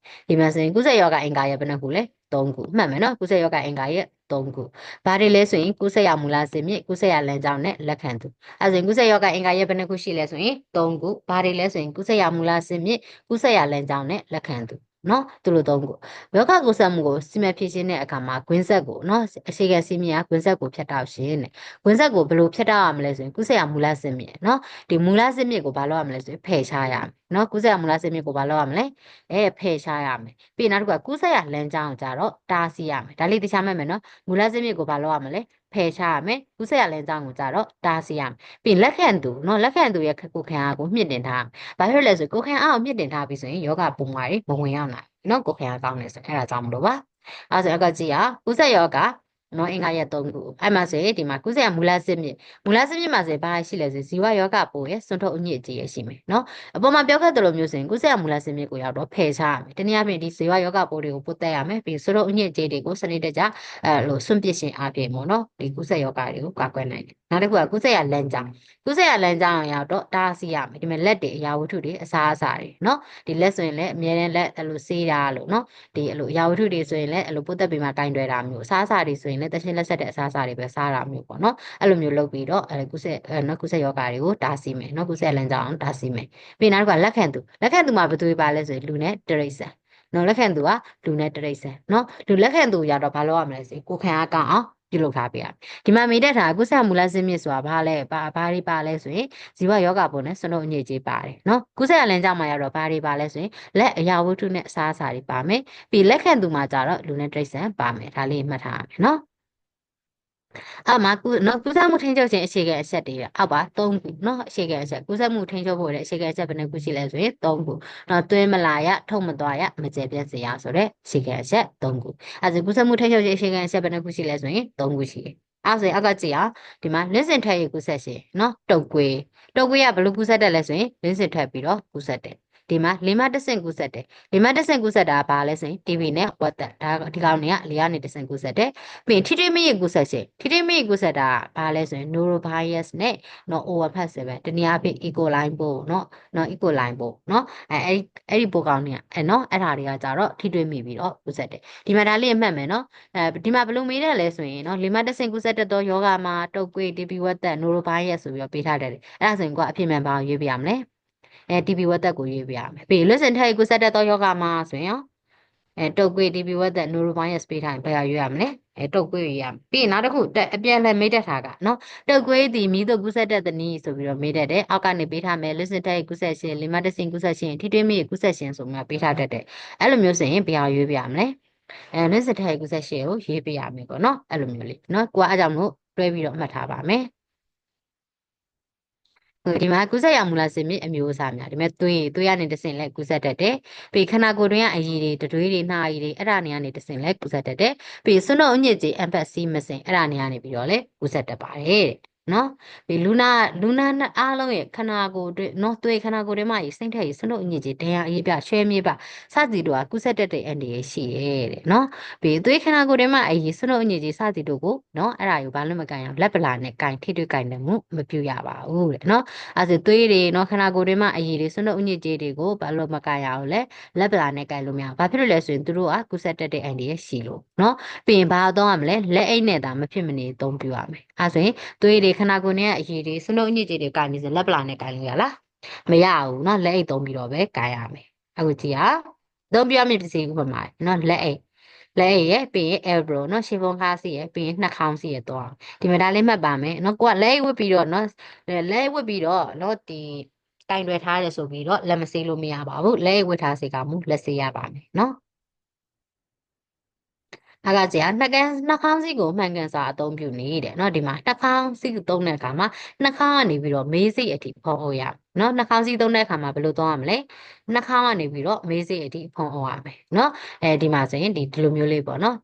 ဒီမှာဆိုရင်ကုသယောဂအင်္ဂါရဲ့ဘယ်နှခုလဲ3ခုမှတ်မယ်နော်ကုသယောဂအင်္ဂါရဲ့3ခုဘာတွေလဲဆိုရင်ကုသရမူလစင်မြင့်ကုသရလမ်းကြောင်းနဲ့လက်ခံသူအဲဆိုရင်ကုသယောဂအင်္ဂါရဲ့ဘယ်နှခုရှိလဲဆိုရင်3ခုဘာတွေလဲဆိုရင်ကုသရမူလစင်မြင့်ကုသရလမ်းကြောင်းနဲ့လက်ခံသူနော်သူတို့3ခုယောဂကုသမှုကိုစီမံဖြည့်ရှင်းတဲ့အခါမှာကွင်းဆက်ကိုနော်အခြေခံစီးမြင့်ကကွင်းဆက်ကိုဖြတ်တောက်ရှင်းတဲ့ကွင်းဆက်ကိုဘယ်လိုဖြတ်တောက်ရမလဲဆိုရင်ကုသရမူလစင်မြင့်နော်ဒီမူလစင်မြင့်ကိုဘာလုပ်ရမလဲဆိုရင်ဖယ်ရှားရမယ်နော်ကုသရမူလစင်မြင့်ကိုဘာလုပ်ရမလဲဖယ်ရှားရမယ်ပြီးနောက်တစ်ခုကကုသရလမ်းကြောင်းကိုကြတော့တားဆီးရမယ်ဒါလေးတခြားမှတ်မယ်နော်မူလစင်မြင့်ကိုဘာလုပ်ရမလဲဖယ်ရှားရမယ်ကုသရလမ်းကြောင်းကိုကြတော့တားဆီးရမယ်ပြီးလက်ခံသူနော်လက်ခံသူရဲ့ကိုယ်ခံအားကိုမြင့်တင်ထားဘာဖြစ်လဲဆိုကိုယ်ခံအားကိုမြင့်တင်ထားပြီဆိုရင်ယောဂပုံမှာတွေမဝင်ရောက်နိုင်နော်ကိုယ်ခံအားကောင်းနေဆိုအဲ့ဒါကြောင့်မလို့ပါအဲ့ဒါဆိုအကကြည့်ရကုသယောဂ နော်အင်္ဂါရက်3ခုအဲ့မှာဆိုရင်ဒီမှာကုသရမူလစစ်မြစ်မှာဆိုရင်ဘာရှိလဲဆိုဇီဝယောဂပိုးရဲ့စွန့်ထုတ်အညစ်အကြေးရရှိမယ်နော်အပေါ်မှာပြောခဲ့သလိုမျိုးဆိုရင်ကုသရမူလစစ်မြစ်ကိုရောက်တော့ဖယ်ရှားရမယ်တနည်းအားဖြင့်ဒီဇီဝယောဂပိုးတွေကိုပုတ်တက်ရမယ်ပြီးစွန့်ထုတ်အညစ်အကြေးတွေကိုစနစ်တကျလို့စွန့်ပစ်ခြင်းအပြင်ပေါ့နော်ဒီကုသယောဂတွေကိုကာကွယ်နိုင်တယ်နောက်တစ်ခုကကုသရလမ်းကြောင်းရောက်တော့တားဆီးရမယ်ဒီမှာလက်တွေအရာဝတ္ထုတွေအစားအစာတွေနော်ဒီလက်ဆိုရင်လည်းအမြဲတမ်းလက်အဲ့လိုဆေးတာလို့နော်ဒီအဲ့လိုအရာဝတ္ထုတွေဆိုရင်လည်းအဲ့လိုပုတ်တက်ပြီးမှကင်တွယ်တာမျိုးအစားအစာတွေဆိုရင်လည်းတခြင်းလက်ဆက်တဲ့အစားအစာတွေပဲစားတာမျိုးပေါ့နော်အဲ့လိုမျိုးလုပ်ပြီးတော့ကုသယောဂါတွေကိုတားဆီးမယ်နော်ကုသလမ်းကြောင်းတားဆီးမယ်ပြီးနောက်တစ်ခါလက်ခံသူမှာဘယ်သူပါလဲဆိုရင်လူနဲ့တရိษံနော်လက်ခံသူကလူနဲ့တရိษံနော်လူလက်ခံသူရတော့ဘာလုပ်ရမလဲဆိုရင်ကိုခံအားကောင်းအောင်ပြုလုပ်ထားပေးရဒီမှာမိတတ်တာကုသမူလစင်းမြစ်ဆိုတာဘာလဲဘာတွေပါလဲဆိုရင်ဇီဝယောဂပုံနဲ့စွန့်ထုတ်အညစ်အကြေးပါတယ်နော်ကုသလမ်းကြောင်းမှာရတော့ဘာတွေပါလဲဆိုရင်လက်အရာဝတ္ထုနဲ့အစားအစာတွေပါမယ်ပြီးလက်ခံသူမှာကြတော့လူနဲ့တရိษံပါမယ်ဒါလေးမှတ်ထားရမယ်နော်နော်ကုသမှုထိန်းချုပ်ခြင်းအခြေခံအချက်တွေအောက်ပါ3ခုနော်အခြေခံအချက်ကုသမှုထိန်းချုပ်ဖို့လည်းအခြေခံအချက်ဘယ်နှခုရှိလဲဆိုရင်3ခုနော်သွင်းမလာရထုတ်မသွားရမကျေပြတ်စေရဆိုတဲ့အခြေခံအချက်3ခုအဲဒါကုသမှုထိန်းချုပ်ခြင်းအခြေခံအချက်ဘယ်နှခုရှိလဲဆိုရင်3ခုရှိတယ်အဲ့ဆိုရင်အောက်ကကြည့်အောင်ဒီမှာလင်းစင်ထက်ရကုသရှင်နော်တုတ်ကွေးကဘယ်လိုကုသတတ်လဲဆိုရင်လင်းစင်ထက်ပြီးတော့ကုသတယ်ဒီမှာလေမတဆင့်ကူးဆက်တယ်လေမတဆင့်ကူးဆက်တာကဘာလဲဆိုရင် TV နဲ့ဝက်သက်ဒါဒီကောင်တွေကလေကနေတဆင့်ကူးဆက်တယ်ပြီးရင်ထိထိမိရကူးဆက်ခြင်းထိထိမိရကူးဆက်တာကဘာလဲဆိုရင် norovirus နဲ့နော် overpass ပဲတနည်းအားဖြင့် E. coli ပို့နော် E. coli ပို့နော်အဲ့ဒီပို့ကောင်တွေကနော်အဲ့ဒါတွေကကြတော့ထိတွေ့မိပြီးတော့ကူးဆက်တယ်ဒီမှာဒါလေးအမှတ်မယ်နော်ဒီမှာဘယ်လိုမေးတယ်လဲဆိုရင်နော်လေမတဆင့်ကူးဆက်တတ်သောယောဂမှာတုပ်ကွေး TB ဝက်သက် norovirus ဆိုပြီးတော့ပေးထားတယ်အဲ့ဒါဆိုရင်ကအဖြစ်မှန်ပါရွေးပြရမလဲTB ဝက်သက်ကိုရွေးပြရမယ်ပြီးလွတ်စင်ထိုက်ကိုဆက်တက်သောယောဂမှာဆိုရင်တုတ်ကွေး TB ဝက်သက် norovirus ပေးထားရင်ဘယ်ဟာရွေးရမလဲတုတ်ကွေးရွေးရမယ်ပြီးရင်နောက်တစ်ခုအပြန်လှန်မေးတတ်တာကနော်တုတ်ကွေးသည်မိတို့ကူးဆက်တဲ့နည်းဆိုပြီးတော့မေးတတ်တယ်အောက်ကနေပေးထားမယ်လွတ်စင်ထိုက်ကူးဆက်ခြင်းလီမတ်တဆင်ကူးဆက်ခြင်းထိတွေ့မိကူးဆက်ခြင်းဆိုပြီးပေးထားတတ်တယ်အဲ့လိုမျိုးဆိုရင်ဘယ်ဟာရွေးပြရမလဲလွတ်စင်ထိုက်ကူးဆက်ခြင်းကိုရွေးပြရမယ်ပေါ့နော်အဲ့လိုမျိုးလေးနော်ကိုကအားကြောင့်မို့တွဲပြီးတော့မှတ်ထားပါမယ်ဒီမှာကုသရမူလစင်မြစ်အမျိုးအစားများဒီမဲ့သွေးရနေတဆင်လဲကုသတတ်တယ်ပြီးခန္ဓာကိုယ်တွင်းကအရည်တွေတတွေးတွေနှာရည်တွေအဲ့ဒါနေကနေတဆင်လဲကုသတတ်တယ်ပြီးစွန်းတော့အညစ်ကြေးအမ်ဖက်စီမစင်အဲ့ဒါနေကနေပြီးတော့လဲကုသတတ်ပါတယ်တဲ့နော်ပြီးလူနာအားလုံးရဲ့ခန္ဓာကိုယ်တွင်းနော်သွေးခန္ဓာကိုယ်တွင်းမှာစိမ့်ထက်ရစွန်းတော့အညစ်ကြေးဒဏ်ရာအရေးပြရွှဲမြေးပါစသည်တို့ကကုသတတ်တဲ့အန်ဒီရရှိရဲ့တဲ့နော်ပြီးသွေးခန္ဓာကိုယ်တွင်းမှာအရေးစွန်းတော့အညစ်ကြေးစသည်တို့ကိုနော်အဲ့ဒါကိုဘာလို့မကန်ရအောင်လက်ပလာနဲ့ကန်ထိတွေ့ကန်တယ်မှုမပြုရပါဘူးတဲ့နော်အဲဆိုသွေးတွေနော်ခန္ဓာကိုယ်တွေမှာအရည်တွေစွန့်ထုတ်ဥညစ်ကြေးတွေကိုဘာလို့မကရအောင်လဲလက်ပလာနဲ့ကင်လို့မရဘာဖြစ်လို့လဲဆိုရင်သူတို့ကကုသတတ်တဲ့အန်ဒီရရှိလို့နော်ပြီးရင်ဘာသုံးရမလဲလက်အိတ်နဲ့သာမဖြစ်မနေသုံးပြရမယ်အဲဆိုရင်သွေးတွေခန္ဓာကိုယ်နဲ့အရည်တွေစွန့်ထုတ်ဥညစ်ကြေးတွေကင်နေစလက်ပလာနဲ့ကင်လို့ရလားမရဘူးနော်လက်အိတ်သုံးပြီးတော့ပဲကင်ရမယ်အခုကြည့်ဟာသုံးပြရမယ့်ပစ္စည်းဥပမာနော်လက်အိတ်ရဲ့ပြီးရင် elbow နော်ရှေ့ဖုံးခါးစီရဲ့ပြီးရင်နှာခေါင်းစီရဲ့တော့ဒီမှာဒါလေးမှတ်ပါမယ်နော်ကိုကလက်အိတ်ဝတ်ပြီးတော့နော်လက်ဝတ်ပြီးတော့နော်ဒီကင်တွယ်ထားရဆိုပြီးတော့လက်မဆေးလို့မရပါဘူးလက်ဝတ်ထားစေကမူလက်ဆေးရပါမယ်နော်အခါကျရင်နှာခေါင်းစည်းကိုမှန်ကန်စွာအသုံးပြုနေတဲ့เนาะဒီမှာနှာခေါင်းစည်းသုံးတဲ့အခါမှာနှာခေါင်းကနေပြီးတော့မေးစိတ်အထိဖုံးအုပ်ရမယ်เนาะနှာခေါင်းစည်းသုံးတဲ့အခါမှာဘယ်လိုသုံးရမလဲနှာခေါင်းကနေပြီးတော့မေးစိတ်အထိဖုံးအုပ်ရမယ်เนาะဒီမှာဆိုရင်ဒီလိုမျိုးလေးပေါ့เนาะ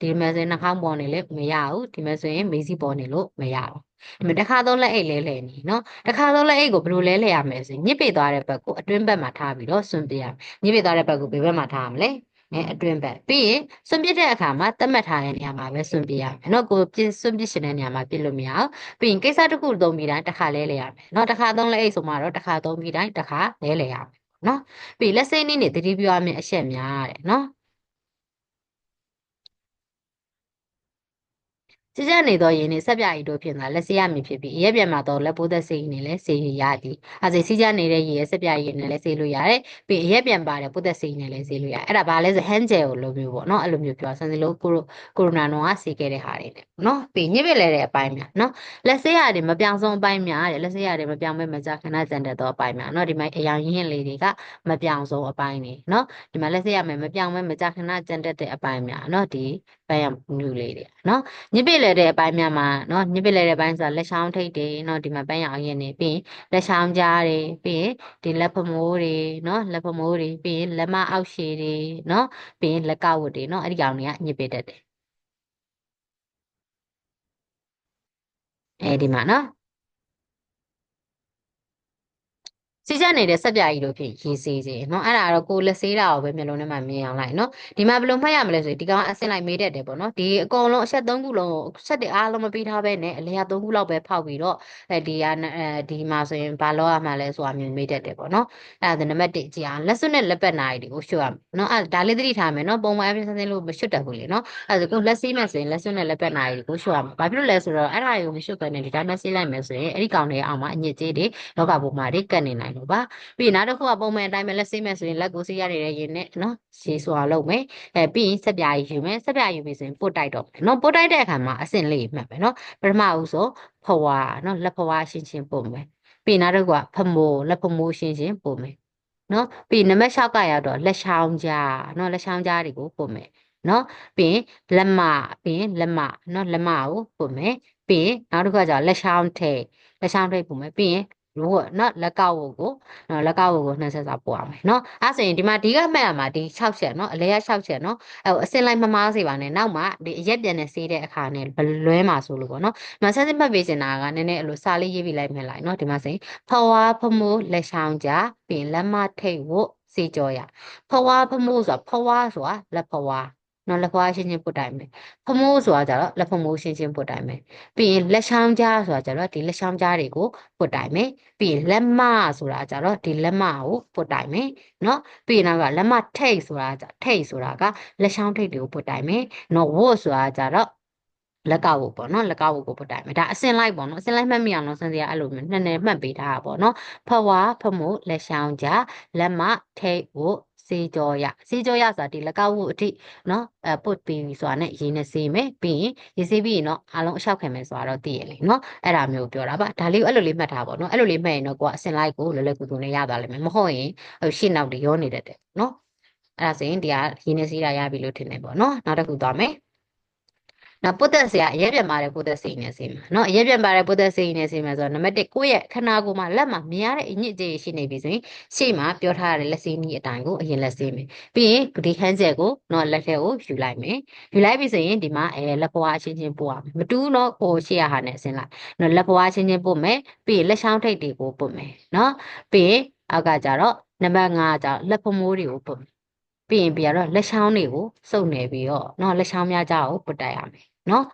ဒီမှာဆိုရင်နှာခေါင်းပေါ်နေလေမရဘူးဒီမှာဆိုရင်မေးစိပေါ်နေလို့မရဘူးဒီမှာတစ်ခါသုံးလက်အိတ်လဲလှယ်နေเนาะတစ်ခါသုံးလက်အိတ်ကိုဘယ်လိုလဲလှယ်ရမလဲဆိုရင်ညစ်ပေသွားတဲ့ဘက်ကိုအတွင်းဘက်မှာထားပြီးတော့ဆွန့်ပြရမယ်ညစ်ပေသွားတဲ့ဘက်ကိုဘယ်ဘက်မှာထားရမလဲအတွင်းဘက်ပြီးရင်စွန့်ပစ်တဲ့အခါမှာသတ်မှတ်ထားတဲ့နေရာမှာပဲစွန့်ပစ်ရမယ်เนาะကိုစွန့်ပစ်ရှင်တဲ့နေရာမှာပစ်လို့မရအောင်ပြီးရင်ကိစ္စတစ်ခုသုံးပြီးတိုင်းတစ်ခါလဲလဲရမယ်เนาะတစ်ခါသုံးလဲအိတ်ဆိုမှတော့တစ်ခါသုံးပြီးတိုင်းတစ်ခါလဲလဲရမယ်เนาะပြီးလက်စိမ်းနည်းနဲ့တတိပြုရမယ့်အချက်များတဲ့เนาะကြကြနေသောယင်းနှင့်ဆက်ပြရည်တို့ဖြင့်သာလက်စေးရမည်ဖြစ်ပြီးအရက်ပြန်မှာတော့လက်ပိုးသက်စိတ်နှင့်လည်းဆေးရည်ရသည်အဲဒါစီကြနေတဲ့ရည်ရဲ့ဆက်ပြရည်နဲ့လည်းဆေးလို့ရတယ်ပြီးအရက်ပြန်ပါတယ်ပိုးသက်စိတ်နဲ့လည်းဆေးလို့ရတယ်အဲ့ဒါဘာလဲဆို hand gel ကိုလိုမျိုးပေါ့နော်အဲ့လိုမျိုးပြောဆန်စီလို့ကိုရိုနာတော့ဆေးခဲ့တဲ့ဟာတွေနဲ့နော်ပြီးညစ်ပစ်လဲတဲ့အပိုင်းများနော်လက်စေးရတယ်မပြောင်းဆုံးအပိုင်းများတယ်လက်စေးရတယ်မပြောင်းမဲ့မကြခဏကြံတဲ့တော့အပိုင်းများနော်ဒီမှာအယောင်ရင်းလေးတွေကမပြောင်းဆုံးအပိုင်းတွေနော်ဒီမှာလက်စေးရမယ်မပြောင်းမဲ့မကြခဏကြံတဲ့အပိုင်းများနော်ဒီပန်းရမြူလေးတွေနော် ညစ်ပစ်လဲတဲ့အပိုင်းများမှာเนาะညစ်ပစ်လဲတဲ့အပိုင်းဆိုတာလက်ချောင်းထိပ်တွေเนาะဒီမှာပန်းရအောင်ရင်းနေပြီးရင်လက်ချောင်းကြားတွေပြီးရင်ဒီလက်ဖမိုးတွေเนาะလက်ဖမိုးတွေပြီးရင်လက်မအောက်ရှည်တွေเนาะပြီးရင်လက်ကဝတ်တွေเนาะအဲ့ဒီကောင်တွေကညစ်ပစ်တတ်တယ် ဒီမှာနော်စီကြနေတဲ့စက်ပြာကြီးတို့ဖြစ်ရေးစေးစေเนาะအဲ့ဒါတော့ကိုလက်စေးတာကိုပဲမျိုးလုံးထဲမှာမြင်အောင်လိုက်เนาะဒီမှာဘယ်လိုမှတ်ရမလဲဆိုရင်ဒီကောင်အဆင့်လိုက်မေးတတ်တယ်ပေါ့နော်ဒီအကုန်လုံးအချက်3ခုလုံးဆက်တွေအားလုံးမပြီးထားပဲနဲ့အလဲရ3ခုလောက်ပဲဖောက်ပြီးတော့ဒီမှာဆိုရင်ဘာလို့ရမှာလဲဆိုတာမျိုးမေးတတ်တယ်ပေါ့နော်အဲ့ဒါနံပါတ်1ကြည့်အောင်လက်စွပ်နဲ့လက်ပတ်နာရီတွေကိုရှုရမယ်เนาะအဲ့ဒါလေးသတိထားမယ်เนาะပုံမှန်အပြင်စင်းလို့မရှုတတ်ဘူးလေเนาะအဲ့ဒါကိုလက်စေးမယ်ဆိုရင်လက်စွပ်နဲ့လက်ပတ်နာရီတွေကိုရှုရမယ်ဘာဖြစ်လို့လဲဆိုတော့အဲ့ဒါတွေကိုမရှုဘဲနဲ့ဒီတိုင်းမစေးလိုက်မယ်ဆိုရင်အဲ့ဒီကောင်တွေအောက်မှာအညစ်အကြေးတွေလောကပုံမှာတွေကတ်နေနိုင်လို့ပါပြီးနောက်တစ်ခုကပုံမှန်အတိုင်းပဲလက်ဆေးမယ်ဆိုရင်လက်ကိုဆေးရနေတဲ့ရင်နဲ့နော်ရှည်စွာလုပ်မယ်ပြီးရင်ဆက်ပြားယူမယ်ဆက်ပြားယူပြီဆိုရင်ပုတ်တိုက်တော့မယ်နော်ပုတ်တိုက်တဲ့အခါမှာအဆင့်လေးမှတ်မယ်နော်ပထမဦးဆုံးဖွာနော်လက်ဖွာရှင်းရှင်းပုတ်မယ်ပြီးနောက်တစ်ခုကဖမိုးလက်ဖမိုးရှင်းရှင်းပုတ်မယ်နော်ပြီးနံပါတ်6ကရောက်တော့လက်ချောင်းကြားနော်လက်ချောင်းကြားတွေကိုပုတ်မယ်နော်ပြီးရင်လက်မပြီးရင်လက်မနော်လက်မကိုပုတ်မယ်ပြီးရင်နောက်တစ်ခုကကျတော့လက်ချောင်းထိပ်လက်ချောင်းထိပ်ပုတ်မယ်ပြီးရင်လို့နော်လက်ကောက်ဝကိုလက်ကောက်ဝကိုနှက်ဆက်စာပို့ရမယ်နော်အဲဆိုရင်ဒီမှာဒီကမှတ်ရမှာဒီ6ချက်နော်အလဲရ6ချက်နော်အစင်လိုက်မမားစေပါနဲ့နောက်မှဒီအရက်ပြန်နေစေးတဲ့အခါနဲ့လွဲမှာဆိုလို့ပေါ့နော်ဒီမှာဆက်စစ်မှတ်ပေးနေတာကနည်းနည်းအဲ့လိုစာလေးရေးပြီးလိုက်မယ်လိုက်နော်ဒီမှာဆိုရင်ဖွာဖမိုးလက်ချောင်းကြပြီးလက်မထိတ်ဝစေကြောရဖွာဖမိုးဆိုတာဖွာဆိုတာလက်ဖွာနော်လက်ဖွာရှင်းရှင်းပုတ်တိုင်းမယ်ဖမိုးဆိုတာကြတော့လက်ဖမိုးရှင်းရှင်းပုတ်တိုင်းမယ်ပြီးရင်လက်ချောင်းကြားဆိုတာကြတော့ဒီလက်ချောင်းကြားတွေကိုပုတ်တိုင်းမယ်ပြီးရင်လက်မဆိုတာကြတော့ဒီလက်မကိုပုတ်တိုင်းမယ်နော်ပြီးရင်နောက်ကလက်မထိတ်ဆိုတာထိတ်ဆိုတာကလက်ချောင်းထိတ်တွေကိုပုတ်တိုင်းမယ်နော်ဝတ်ဆိုတာကြတော့လက်ကောက်ဝတ်ပေါ့နော်လက်ကောက်ဝတ်ကိုပုတ်တိုင်းမယ်ဒါအစင်လိုက်ပေါ့နော်အစင်လိုက်မှတ်မိအောင်လို့စင်စရာအဲ့လိုမျိုးနှစ်နယ်မှတ်ပေးထားတာပေါ့နော်ဖွာဖမိုးလက်ချောင်းကြားလက်မထိတ်ဝတ်စေကြောရစေကြောရဆိုတာဒီလက်ကောက်ဝတ်အထိနော်ပုတ်ပြီးဆိုတာနဲ့ရေးနဲ့စေးမယ်ပြီးရင်ရေးစေးပြီးရင်တော့အားလုံးအလျှောက်ခံမယ်ဆိုတာတော့သိရလေနော်အဲ့ဒါမျိုးပြောတာပါဒါလေးကိုအဲ့လိုလေးမှတ်ထားပါတော့အဲ့လိုလေးမှတ်ရင်တော့ကိုကအစင်လိုက်ကိုလွယ်လွယ်ကူကူနဲ့ရသွားလိမ့်မယ်မဟုတ်ရင်ရှေ့နောက်တွေရောနေတတ်တယ်နော်အဲ့ဒါဆိုရင်ဒီကရေးနဲ့စေးတာရပြီလို့ထင်တယ်ပေါ့နော်နောက်တစ်ခုသွားမယ်နော်ပုတ်သက်စေကအရက်ပြန်ပါတယ်ပုတ်သက်စေနဲ့စေမှာနော်အရက်ပြန်ပါတယ်ပုတ်သက်စေနဲ့စေမှာဆိုတော့နံပါတ်1ကိုယ့်ရဲ့ခန္ဓာကိုယ်မှာလက်မှာမြင်ရတဲ့အညစ်အကြေးရှိနေပြီဆိုရင်ရှေ့မှာပြောထားရတဲ့လက်စေးနည်းအတိုင်းကိုအရင်လက်စေးမယ်ပြီးရင်ဒီဟန်းကျက်ကိုနော်လက်ထဲကိုယူလိုက်မယ်ယူလိုက်ပြီဆိုရင်ဒီမှာလက်ပွားအချင်းချင်းပို့ရမယ်မတူးတော့ကိုရှေ့ရဟာနဲ့အစင်းလိုက်နော်လက်ပွားအချင်းချင်းပို့မယ်ပြီးရင်လက်ချောင်းထိပ်တွေကိုပို့မယ်နော်ပြီးရင်အောက်ကကြတော့နံပါတ်5ကကြတော့လက်ဖမိုးတွေကိုပို့မယ်ပြီးရင်ပြရတော့လက်ချောင်းတွေကိုစုပ်နေပြီးတော့နော်လက်ချောင်းများကြကိုပုတ်တိုက်ရမယ်နော်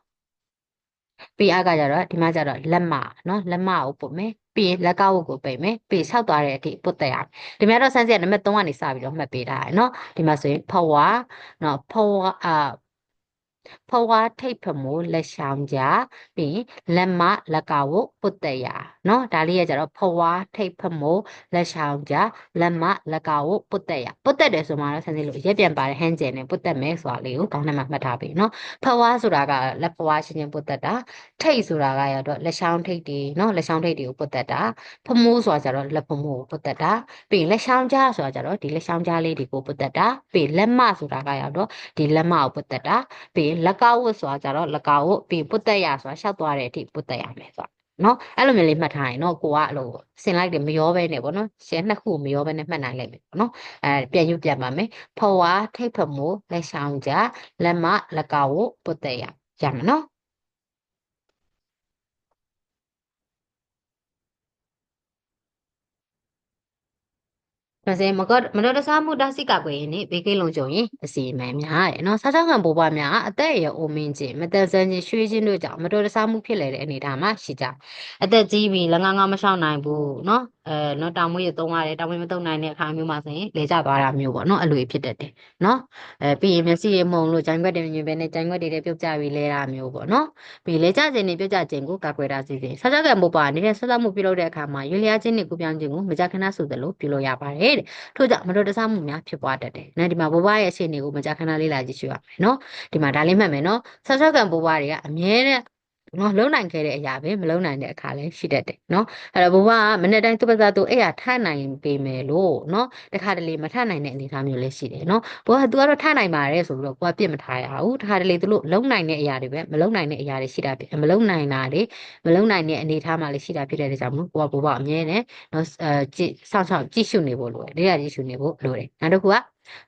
ပြီးအားကကြတော့ဒီမှာကြတော့လက်မနော်လက်မကိုပုတ်မယ်ပြီးရင်လက်ကောက်ဝတ်ကိုပိတ်မယ်ပြီးဆောက်သွားတဲ့အထိပုတ်တက်ရမယ်ဒီမှာတော့ဆန်းစီကနံပါတ်3ကနေစပြီးတော့မှတ်ပေးထားတယ်နော်ဒီမှာဆိုရင်ဖွာနော်ဖွာထိတ်ဖမိုးလက်ရှောင်းကြပြီးလက်မလက်ကဝပုတ်တက်ရနော်ဒါလေးရကြတော့ဖွာထိတ်ဖမိုးလက်ရှောင်းကြလက်မလက်ကဝပုတ်တက်ရပုတ်တက်တယ်ဆိုမှတော့ဆန်းစီလို့ရက်ပြန်ပါတယ်ဟန်းကျယ်နဲ့ပုတ်တက်မယ်ဆိုတာလေးကိုခေါင်းထဲမှာမှတ်ထားပြီနော်ဖွာဆိုတာကလက်ဖွာရှင်းရှင်းပုတ်တက်တာထိတ်ဆိုတာကရတော့လက်ရှောင်းထိတ်တွေနော်လက်ရှောင်းထိတ်တွေကိုပုတ်တက်တာဖမိုးဆိုတာကြတော့လက်ဖမိုးကိုပုတ်တက်တာပြီးလက်ရှောင်းကြားဆိုတာကြတော့ဒီလက်ရှောင်းကြားလေးတွေကိုပုတ်တက်တာပြီးလက်မဆိုတာကရတော့ဒီလက်မကိုပုတ်တက်တာပြီးလက်ကောက်ဝတ်ဆိုတာကြတော့လက်ကောက်ဝတ်ပြီးပုတ်တက်ရဆိုတာရှောက်သွားတဲ့အထိပုတ်တက်ရမယ်ဆိုတာနော်အဲ့လိုမျိုးလေးမှတ်ထားရင်တော့ကိုကအဲ့လိုဆင်လိုက်တယ်မရောဘဲနဲ့ပေါ့နော်ရှယ်နှစ်ခုမရောဘဲနဲ့မှတ်နိုင်လိမ့်မယ်ပေါ့နော်ပြန်ယူပြန်ပါမယ်ဖွာထိတ်ဖမိုးလက်ရှောင်းကြားလက်မလက်ကောက်ဝတ်ပုတ်တက်ရရမယ်နော်ဒါဆိုရင်မတော်တဆမှုတားဆီးကာကွယ်ရင်ဘေးကင်းလုံခြုံရင်အစီအမံများတယ်နော်စားသောက်ခံပိုးပွားများအသက်အရွယ်အိုမင်းခြင်းမတန်ဆန်းခြင်းရွှေခြင်းတို့ကြောင့်မတော်တဆမှုဖြစ်လေတဲ့အနေအထားမှာရှိကြအသက်ကြီးပြီးလက်ငါးငါးမရှောင်နိုင်ဘူးနော်နော်တောင်မွေးရသုံးရတယ်တောင်မွေးမသုံးနိုင်တဲ့အခါမျိုးမှာဆိုရင်လေကျသွားတာမျိုးပေါ့နော်အလိုဖြစ်တတ်တယ်နော်ပြီးရင်မျက်စိရမှုန်လို့ဂျိုင်းခွက်တွေမြင်ပဲနဲ့ဂျိုင်းခွက်တွေပြုတ်ကျပြီးလဲတာမျိုးပေါ့နော်ပြီးလေကျခြင်းတွေပြုတ်ကျခြင်းကိုကာကွယ်တာစီစဉ်စားသောက်ခံပိုးပွားနေတဲ့စားသောက်မှုပြုလုပ်တဲ့အခါမှာရွေလျားခြင်းတွေကူပြောင်းခြင်းကိုမကြာခဏဆိုသလိုပြုလုပ်ရပါတယ်တဲ့ ထို့ကြောင့်မတော်တဆမှုများဖြစ်ပွားတတ်တယ်။နော်ဒီမှာဘိုးဘွားရဲ့အခြေအနေကိုမကြာခဏလေ့လာကြည့်ရှုရမယ်နော်။ဒီမှာဒါလေးမှတ်မယ်နော်။ဆောက်ရှောက်ကန်ဘိုးဘွားတွေကအမြဲတမ်းနော်လုံနိုင်ခဲ့တဲ့အရာပဲမလုံနိုင်တဲ့အခါလည်းရှိတတ်တယ်နော်အဲ့တော့ဘိုးဘွားကမနေ့တိုင်းသူ့ပစားသူအဲ့ရထနိုင်ပေမယ်လို့နော်တခါတလေမထနိုင်တဲ့အနေအထားမျိုးလည်းရှိတယ်နော်ဘိုးကသူကတော့ထနိုင်ပါတယ်ဆိုပြီးတော့ကိုကပြစ်မထားရဘူးတခါတလေသူတို့လုံနိုင်တဲ့အရာတွေပဲမလုံနိုင်တဲ့အရာတွေရှိတာဖြစ်မလုံနိုင်တာတွေမလုံနိုင်တဲ့အနေအထားမှာလည်းရှိတာဖြစ်တဲ့အတွက်ကြောင့်မို့ကိုကဘိုးဘွားအမြဲတမ်းနော်ကြည့်စောင့်ရှောက်ကြည့်ရှုနေဖို့လိုတယ်။ဒါကြည့်ရှုနေဖို့လိုတယ်။နောက်တစ်ခုက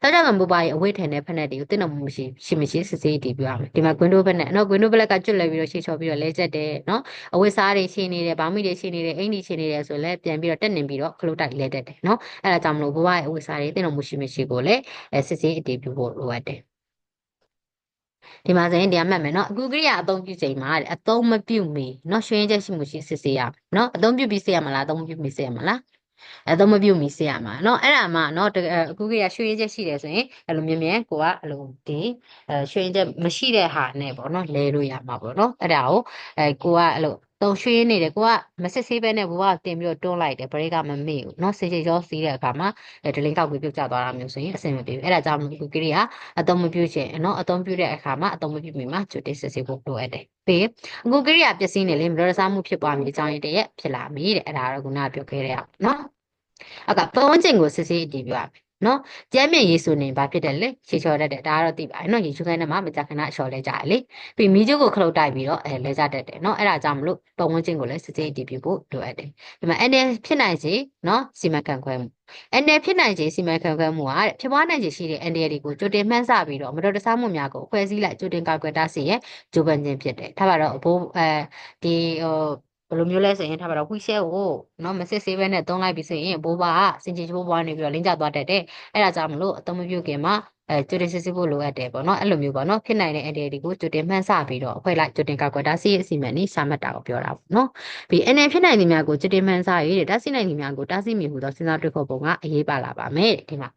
ဒါကြောင့်မို့ဘာအဝတ်ထည်နဲ့ဖက်နဲ့တွေကိုတင်းတော်မှုမရှိစစ်စစ်တည်ပြရမယ်ဒီမှာ window ဘက်နဲ့နော် window ဘက်ကကျွတ်လဲပြီးတော့ရှေ့ချော်ပြီးတော့လဲချက်တယ်နော်အဝတ်စားတွေရှင်းနေတယ်ဗာမိတွေရှင်းနေတယ်အင်ကြီးရှင်းနေတယ်ဆိုလဲပြန်ပြီးတော့တက်နေပြီးတော့ခလုတ်တိုက်လဲတက်တယ်နော်အဲ့ဒါကြောင့်မလို့ဘဝရဲ့အဝတ်စားတွေတင်းတော်မှုမရှိကိုလဲစစ်စစ်တည်ပြဖို့လိုအပ်တယ်ဒီမှာဆိုရင်တရားမှတ်မယ်နော်အခုကိရိယာအသုံးပြုချိန်မှာတဲ့အသုံးမပြုမီနော်ရွှင်ချက်ရှိမှုရှိစစ်ဆေးရမယ်နော်အသုံးပြုပြီးစစ်ရမလားအသုံးမပြုပြီးစစ်ရမလားအသုံးမပြုမီစစ်ရမှာเนาะအဲ့ဒါမှเนาะအခုကရွှေရင်ချက်ရှိတယ်ဆိုရင်အဲ့လိုမြင်မြင်ကိုကအဲ့လိုဒီရွှေရင်ချက်မရှိတဲ့ဟာနဲ့ပေါ့เนาะလဲလို့ရမှာပေါ့เนาะအဲ့ဒါကိုကိုကအဲ့လိုတုံရွှေနေတယ်ကိုကမစစ်ဆေးပဲနဲ့ဘဝတင်ပြီးတော့တွန်းလိုက်တယ်ဘရိကမမေ့ဘူးเนาะစေချေရောစီးတဲ့အခါမှာဒလင်းကောက်ပြီးပြုတ်ကျသွားတာမျိုးဆိုရင်အဆင်မပြေဘူးအဲ့ဒါကြောင့်အခုကိရိယာအသုံးမပြုခြင်းเนาะအသုံးပြုတဲ့အခါမှာအသုံးမပြုမီမှာကျွတ်တိစစ်ဆေးဖို့လိုအပ်တယ်ပြီးအခုကိရိယာပျက်စီးနေလေမတော်တဆမှုဖြစ်ပွားမိအကြောင်းရင်းတည်းဖြစ်လာပြီတဲ့အဲ့ဒါတော့ခုနကပြောခဲ့တဲ့အောင်เนาะပတ်ဝန်းကျင်ကိုစစ်ဆေးအတည်ပြုရမယ်နော်ကျမ်းမြင့်ရေးဆိုနေဘာဖြစ်တယ်လဲရှေ့ချော်တတ်တယ်ဒါကတော့သိပါတယ်နော်ရေချိုးခိုင်းတဲ့မှာမကြခဏအလျှော်လဲကြတယ်လေပြီးမီးကျုပ်ကိုခလုတ်တိုက်ပြီးတော့လဲကြတတ်တယ်နော်အဲ့ဒါကြောင့်မလို့ပတ်ဝန်းကျင်ကိုလည်းစစ်ဆေးအတည်ပြုဖို့လိုအပ်တယ်ဒီမှာအနေဖြစ်နိုင်စေနော်စီမံခန့်ခွဲမှုအနေဖြစ်နိုင်စေစီမံခန့်ခွဲမှုကဖြစ်ပွားနိုင်ခြေရှိတဲ့ NDA တွေကိုကြိုတင်မှန်းဆပြီးတော့မတော်တဆမှုများကိုအဖွဲ့အစည်းလိုက်ကြိုတင်ကာကွယ်တားဆီးရဲ့ဂျိုးပန်ခြင်းဖြစ်တယ်ထားပါတော့ဘိုးဒီဘယ်လိုမျိုးလဲဆိုရင်ထားပါတော့ဝီရှဲကိုနော်မစစ်ဆေးဘဲနဲ့သုံးလိုက်ပြီးဆိုရင်ဘိုးဘကစင်ချေချိုးပွားနေပြီးတော့လင်းကျသွားတတ်တယ်အဲ့ဒါကြောင့်မလို့အသုံးမပြုခင်မှာကြိုတင်စစ်ဆေးဖို့လိုအပ်တယ်ပေါ့နော်အဲ့လိုမျိုးပေါ့နော်ဖြစ်နိုင်တဲ့ NDA တွေကိုကြိုတင်မှန်းဆပြီးတော့အဖွဲ့လိုက်ကြိုတင်ကာကွယ်တားဆီးအစီအမံនេះရှာမှတ်တာကိုပြောတာပေါ့နော်ပြီး NDA ဖြစ်နိုင်တဲ့များကိုကြိုတင်မှန်းဆရေးတားဆီးနိုင်တဲ့များကိုတားဆီးမိဟုသောစဉ်းစားတွေ့ခေါ်ပုံကအရေးပါလာပါမယ်ဒီမှာ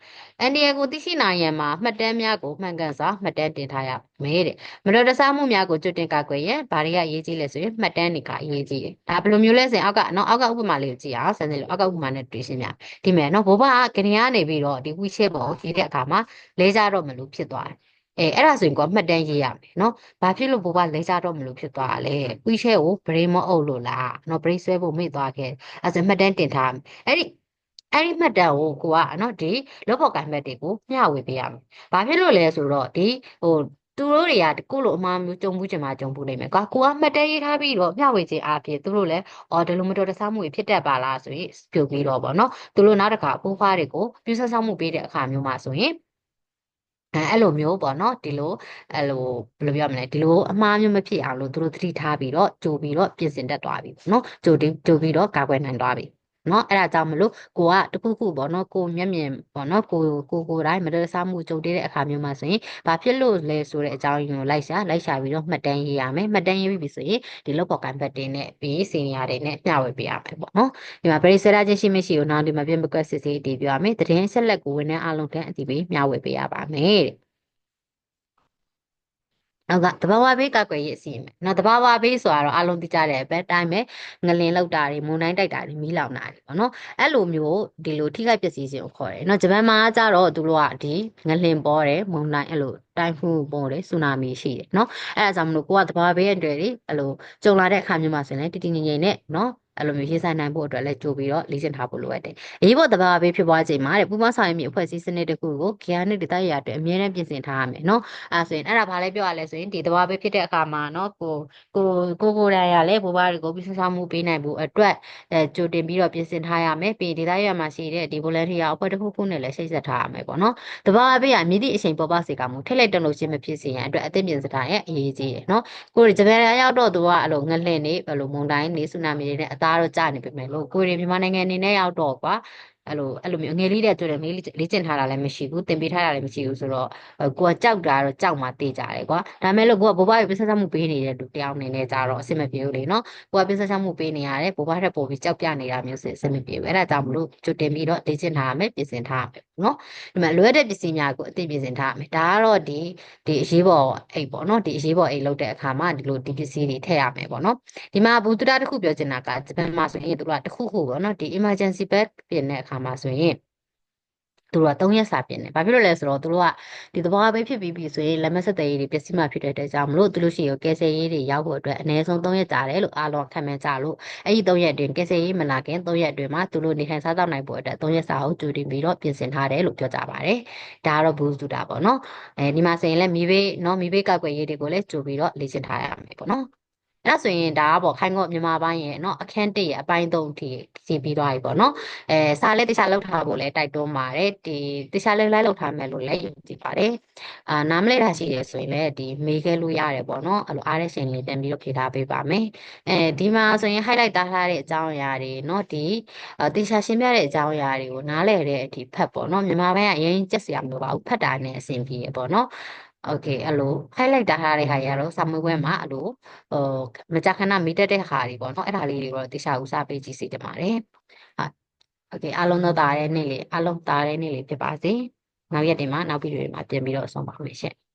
NDA ကိုသိရှိနိုင်ရန်မှာမှတ်တမ်းများကိုမှန်ကန်စွာမှတ်တမ်းတင်ထားရမယ်တဲ့မတော်တဆမှုများကိုကြိုတင်ကာကွယ်ရန်ဘာတွေကအရေးကြီးလဲဆိုရင်မှတ်တမ်းတွေကအရေးကြီးတယ်ဒါဘယ်လိုမျိုးလဲဆိုရင်အောက်ကနော်အောက်ကဥပမာလေးကိုကြည့်အောင်စမ်းစစ်လို့အောက်ကဥပမာနဲ့တွေ့ရှင်းပြဒီမဲ့နော်ဘိုးဘကကနေကနေပြီးတော့ဒီဝီရှဲပေါ်ရေးတဲ့အခါမှာလဲကြတော့မလို့ဖြစ်သွားတယ်အဲ့ဒါဆိုရင်ကိုမှတ်တမ်းရေးရမယ်နော်။ဘာဖြစ်လို့ဘိုးဘလဲကြတော့မလို့ဖြစ်သွားတာလဲ။ဝီရှဲကိုဗရိမအုပ်လို့လား။နော်ဗရိဆွဲဖို့မေ့သွားခဲ့။အဲဒါဆိုမှတ်တမ်းတင်ထားမယ်။အဲ့ဒီမှတ်တမ်းကိုကိုကနော်ဒီလုပ်ဖော်ကိုင်ဘက်တွေကိုမျှဝေပေးရမယ်။ဘာဖြစ်လို့လဲဆိုတော့ဒီဟိုသူတို့တွေကကိုလိုအမှားမျိုးကြုံဘူးချင်မှကြုံဘူးနိုင်မယ်ကွာကိုကမှတ်တမ်းရေးထားပြီးတော့မျှဝေခြင်းအပြင်သူတို့လည်းဒီလိုမတော်တဆမှုတွေဖြစ်တတ်ပါလားဆိုရင်ပြုတ်ပြီးတော့ပေါ့နော်သူတို့နောက်တစ်ခါအဖိုးဖွားတွေကိုပြုဆက်ဆောင်မှုပေးတဲ့အခါမျိုးမှာဆိုရင်အဲ့လိုမျိုးပေါ့နော်ဒီလိုအဲ့လိုဘယ်လိုပြောမလဲဒီလိုအမှားမျိုးမဖြစ်အောင်လို့သူတို့သတိထားပြီးတော့ကြိုပြီးတော့ပြင်ဆင်တတ်သွားပြီပေါ့နော်ကြိုပြီးတော့ကာကွယ်နိုင်သွားပြီနော်အဲ့ဒါကြောင့်မလို့ကိုကတခုခုပေါ့နော်ကိုမျက်မြင်ပေါ့နော်ကိုတိုင်းမတော်တဆမှုကြုံတဲ့အခါမျိုးမှာဆိုရင်ဘာဖြစ်လို့လဲဆိုတဲ့အကြောင်းရင်းကိုလိုက်ရှာပြီးတော့မှတ်တမ်းရေးရမယ်မှတ်တမ်းရေးပြီးပြီဆိုရင်ဒီလောက်ပေါ်ကန်ဘတ်တင်နဲ့ပြီးစီနီယာတွေနဲ့မျှဝေပေးရမယ်ပေါ့နော်ဒီမှာဗရိစရာချင်းရှိမရှိကိုနောက်ဒီမှာပြင်ပကွက်စစ်ဆေးတည်ပြရမယ်တည်င်းဆက်လက်ကိုဝန်ထမ်းအားလုံးထံအတည်ပြီးမျှဝေပေးရပါမယ်တဲ့နောက်ကတဘာဝဘေးကကွယ်ရေးအစီအမံနော်တဘာဝဘေးဆိုတာတော့အလုံးသိကြတဲ့အပဲတိုင်းပဲငလင်လောက်တာတွေမုန်တိုင်းတိုက်တာတွေမီးလောင်တာတွေပေါ့နော်အဲ့လိုမျိုးဒီလိုထိခိုက်ပျက်စီးခြင်းကိုခေါ်တယ်နော်ဂျပန်မှာကျတော့သူတို့ကဒီငလင်ပေါ်တယ်မုန်တိုင်းအဲ့လိုတိုင်းဖူးပေါ်တယ်ဆူနာမီရှိတယ်နော်အဲ့ဒါကြောင့်မလို့ကိုကတဘာဝဘေးအတွေ့တွေအဲ့လိုကြုံလာတဲ့အခါမျိုးမှာဆိုရင်တည်တည်ငြိမ်ငြိမ်နဲ့နော်အဲ့လိုမျိုးရေးဆိုင်နိုင်ဖို့အတွက်လည်းကြိုပြီးတော့လေ့ကျင့်ထားဖို့လိုအပ်တယ်။အရေးပေါ်တဘာဝဘေးဖြစ်ပွားချိန်မှာတဲ့ပူပေါင်းဆောင်ရွက်မှုအဖွဲ့အစည်းစနစ်တစ်ခုကိုဂိယာနဲ့ဒေသရအတွက်အမြဲတမ်းပြင်ဆင်ထားရမယ်နော်။အဲဆိုရင်အဲ့ဒါဘာလဲပြောရလဲဆိုရင်ဒီတဘာဝဘေးဖြစ်တဲ့အခါမှာနော်ကိုယ်တိုင်ရလဲဘိုးဘတွေကိုပြီးဆောင်မှုပေးနိုင်ဖို့အတွက်ကြိုတင်ပြီးတော့ပြင်ဆင်ထားရမယ်။ပြီးဒေသရမှာရှိတဲ့ဒီ volunteer အဖွဲ့တစ်ခုခုနဲ့လည်းချိတ်ဆက်ထားရမယ်ပေါ့နော်။တဘာဝဘေးကမြည်သည့်အချိန်ပေါ်ပေါက်စေကမှုထက်လက်တုံလို့ချင်းမဖြစ်စေရန်အတွက်အသင့်ပြင်ဆင်ထားရဲ့အရေးကြီးတယ်နော်။ကိုယ်ဂျပန်ရောက်တော့သူကအဲ့လိုငလင့်နေအဲ့လိုမုန်တိုင်းနေဆူနာမီတွေနဲ့အသားတော့ကျနေပြီမယ်လို့ကိုယ်တွေမြန်မာနိုင်ငံအနေနဲ့ရောက်တော့ကွာအဲ့လိုမျိုးငယ်လေးတဲ့တွေ့တယ်ငယ်လေးလေ့ကျင့်ထားတာလည်းမရှိဘူးသင်ပေးထားတာလည်းမရှိဘူးဆိုတော့ကိုကကြောက်တာတော့ကြောက်မှတေးကြတယ်ကွာဒါမဲ့လို့ကိုကဘိုးဘရဲ့ပြဿနာမှုပေးနေတဲ့လူတယောက်အနေနဲ့ကြတော့အဆင်မပြေဘူးလေနော်ကိုကပြဿနာမှုပေးနေရတယ်ဘိုးဘထက်ပိုပြီးကြောက်ပြနေတာမျိုးဆိုအဆင်မပြေဘူးအဲ့ဒါကြောင့်မလို့ကြိုတင်ပြီးတော့လေ့ကျင့်ထားရမယ်ပြင်ဆင်ထားရမယ်နော်ဒီမှာလိုအပ်တဲ့ပစ္စည်းများကိုအသိပြင်ဆင်ထားရမယ်ဒါကတော့ဒီအရေးပေါ်အိတ်ပေါ့နော်ဒီအရေးပေါ်အိတ်လုပ်တဲ့အခါမှာဒီလိုဒီပစ္စည်းတွေထည့်ရမယ်ပေါ့နော်ဒီမှာဘူတူတာတစ်ခုပြောချင်တာကဂျပန်မှာဆိုရင်သူတို့ကတစ်ခုခုပေါ့နော်ဒီ emergency bag ပြင်တဲ့အခါမှာဆိုရင်သူတို့က3ရက်စာပြင်တယ်။ဘာဖြစ်လို့လဲဆိုတော့သူတို့ကဒီသဘောအပိတ်ဖြစ်ပြီးပြီဆိုရင်လက်မဆက်တဲ့ရေးတွေပျက်စီးမှဖြစ်တဲ့အတွက်ကြောင့်မလို့သူတို့ရှိရကယ်ဆယ်ရေးတွေရောက်ဖို့အတွက်အနည်းဆုံး3ရက်ကြာတယ်လို့အားလုံးခံမှန်းကြလို့အဲ့ဒီ3ရက်အတွင်းကယ်ဆယ်ရေးမလာခင်3ရက်အတွင်းမှာသူတို့နေထိုင်စားသောက်နိုင်ဖို့အတွက်3ရက်စာကိုကြိုတင်ပြီးတော့ပြင်ဆင်ထားတယ်လို့ပြောကြပါတယ်။ဒါကတော့ဘူးစုတာပေါ့နော်။ဒီမှာဆိုရင်လည်းမီးဘေးကောက်ွယ်ရေးတွေကိုလည်းကြိုပြီးတော့လေ့ကျင့်ထားရမယ်ပေါ့နော်။ အဲ့ဒါဆိုရင်ဒါကပေါ့ခိုင်ကော့မြန်မာပိုင်းရဲ့เนาะအခန်း1ရဲ့အပိုင်း3ထိကြည့်ပြီးသွားပြီပေါ့เนาะစာလည်းတခြားလောက်ထားဖို့လည်းတိုက်တွန်းပါတယ်ဒီတခြားလည်းလိုက်လောက်ထားမယ်လို့လည်းယုံကြည်ပါတယ်နားမလည်တာရှိတယ်ဆိုရင်လည်းဒီမေးခဲ့လို့ရတယ်ပေါ့เนาะအဲ့လိုအားရရှင်လေးပြန်ပြီးတော့ဖြေထားပေးပါမယ်ဒီမှာဆိုရင် highlight တားထားတဲ့အကြောင်းအရာတွေเนาะဒီတေချာရှင်းပြတဲ့အကြောင်းအရာတွေကိုနားလည်တဲ့အထိဖတ်ပေါ့เนาะမြန်မာပိုင်းကအရင်ကြက်စရာမလိုပါဘူးဖတ်တာနဲ့အဆင်ပြေပေါ့เนาะโอเคအဲ့လို highlight တားထားတဲ့ဟာတွေကတော့စာမေးပွဲမှာအဲ့လိုဟိုမကြာခဏမိတက်တဲ့ဟာတွေပေါ့เนาะအဲ့ဒါလေးတွေတော့တေချာဦးစားပေးကြည့်စီတင်ပါတယ်ဟုတ်โอเคအားလုံးတော့တားတဲ့နေ့လေးအားလုံးတားတဲ့နေ့လေးဖြစ်ပါစေနောက်ရက်တွေမှာနောက်ဗီဒီယိုတွေမှာပြန်ပြီးတော့ဆုံပါမယ်ရှင့်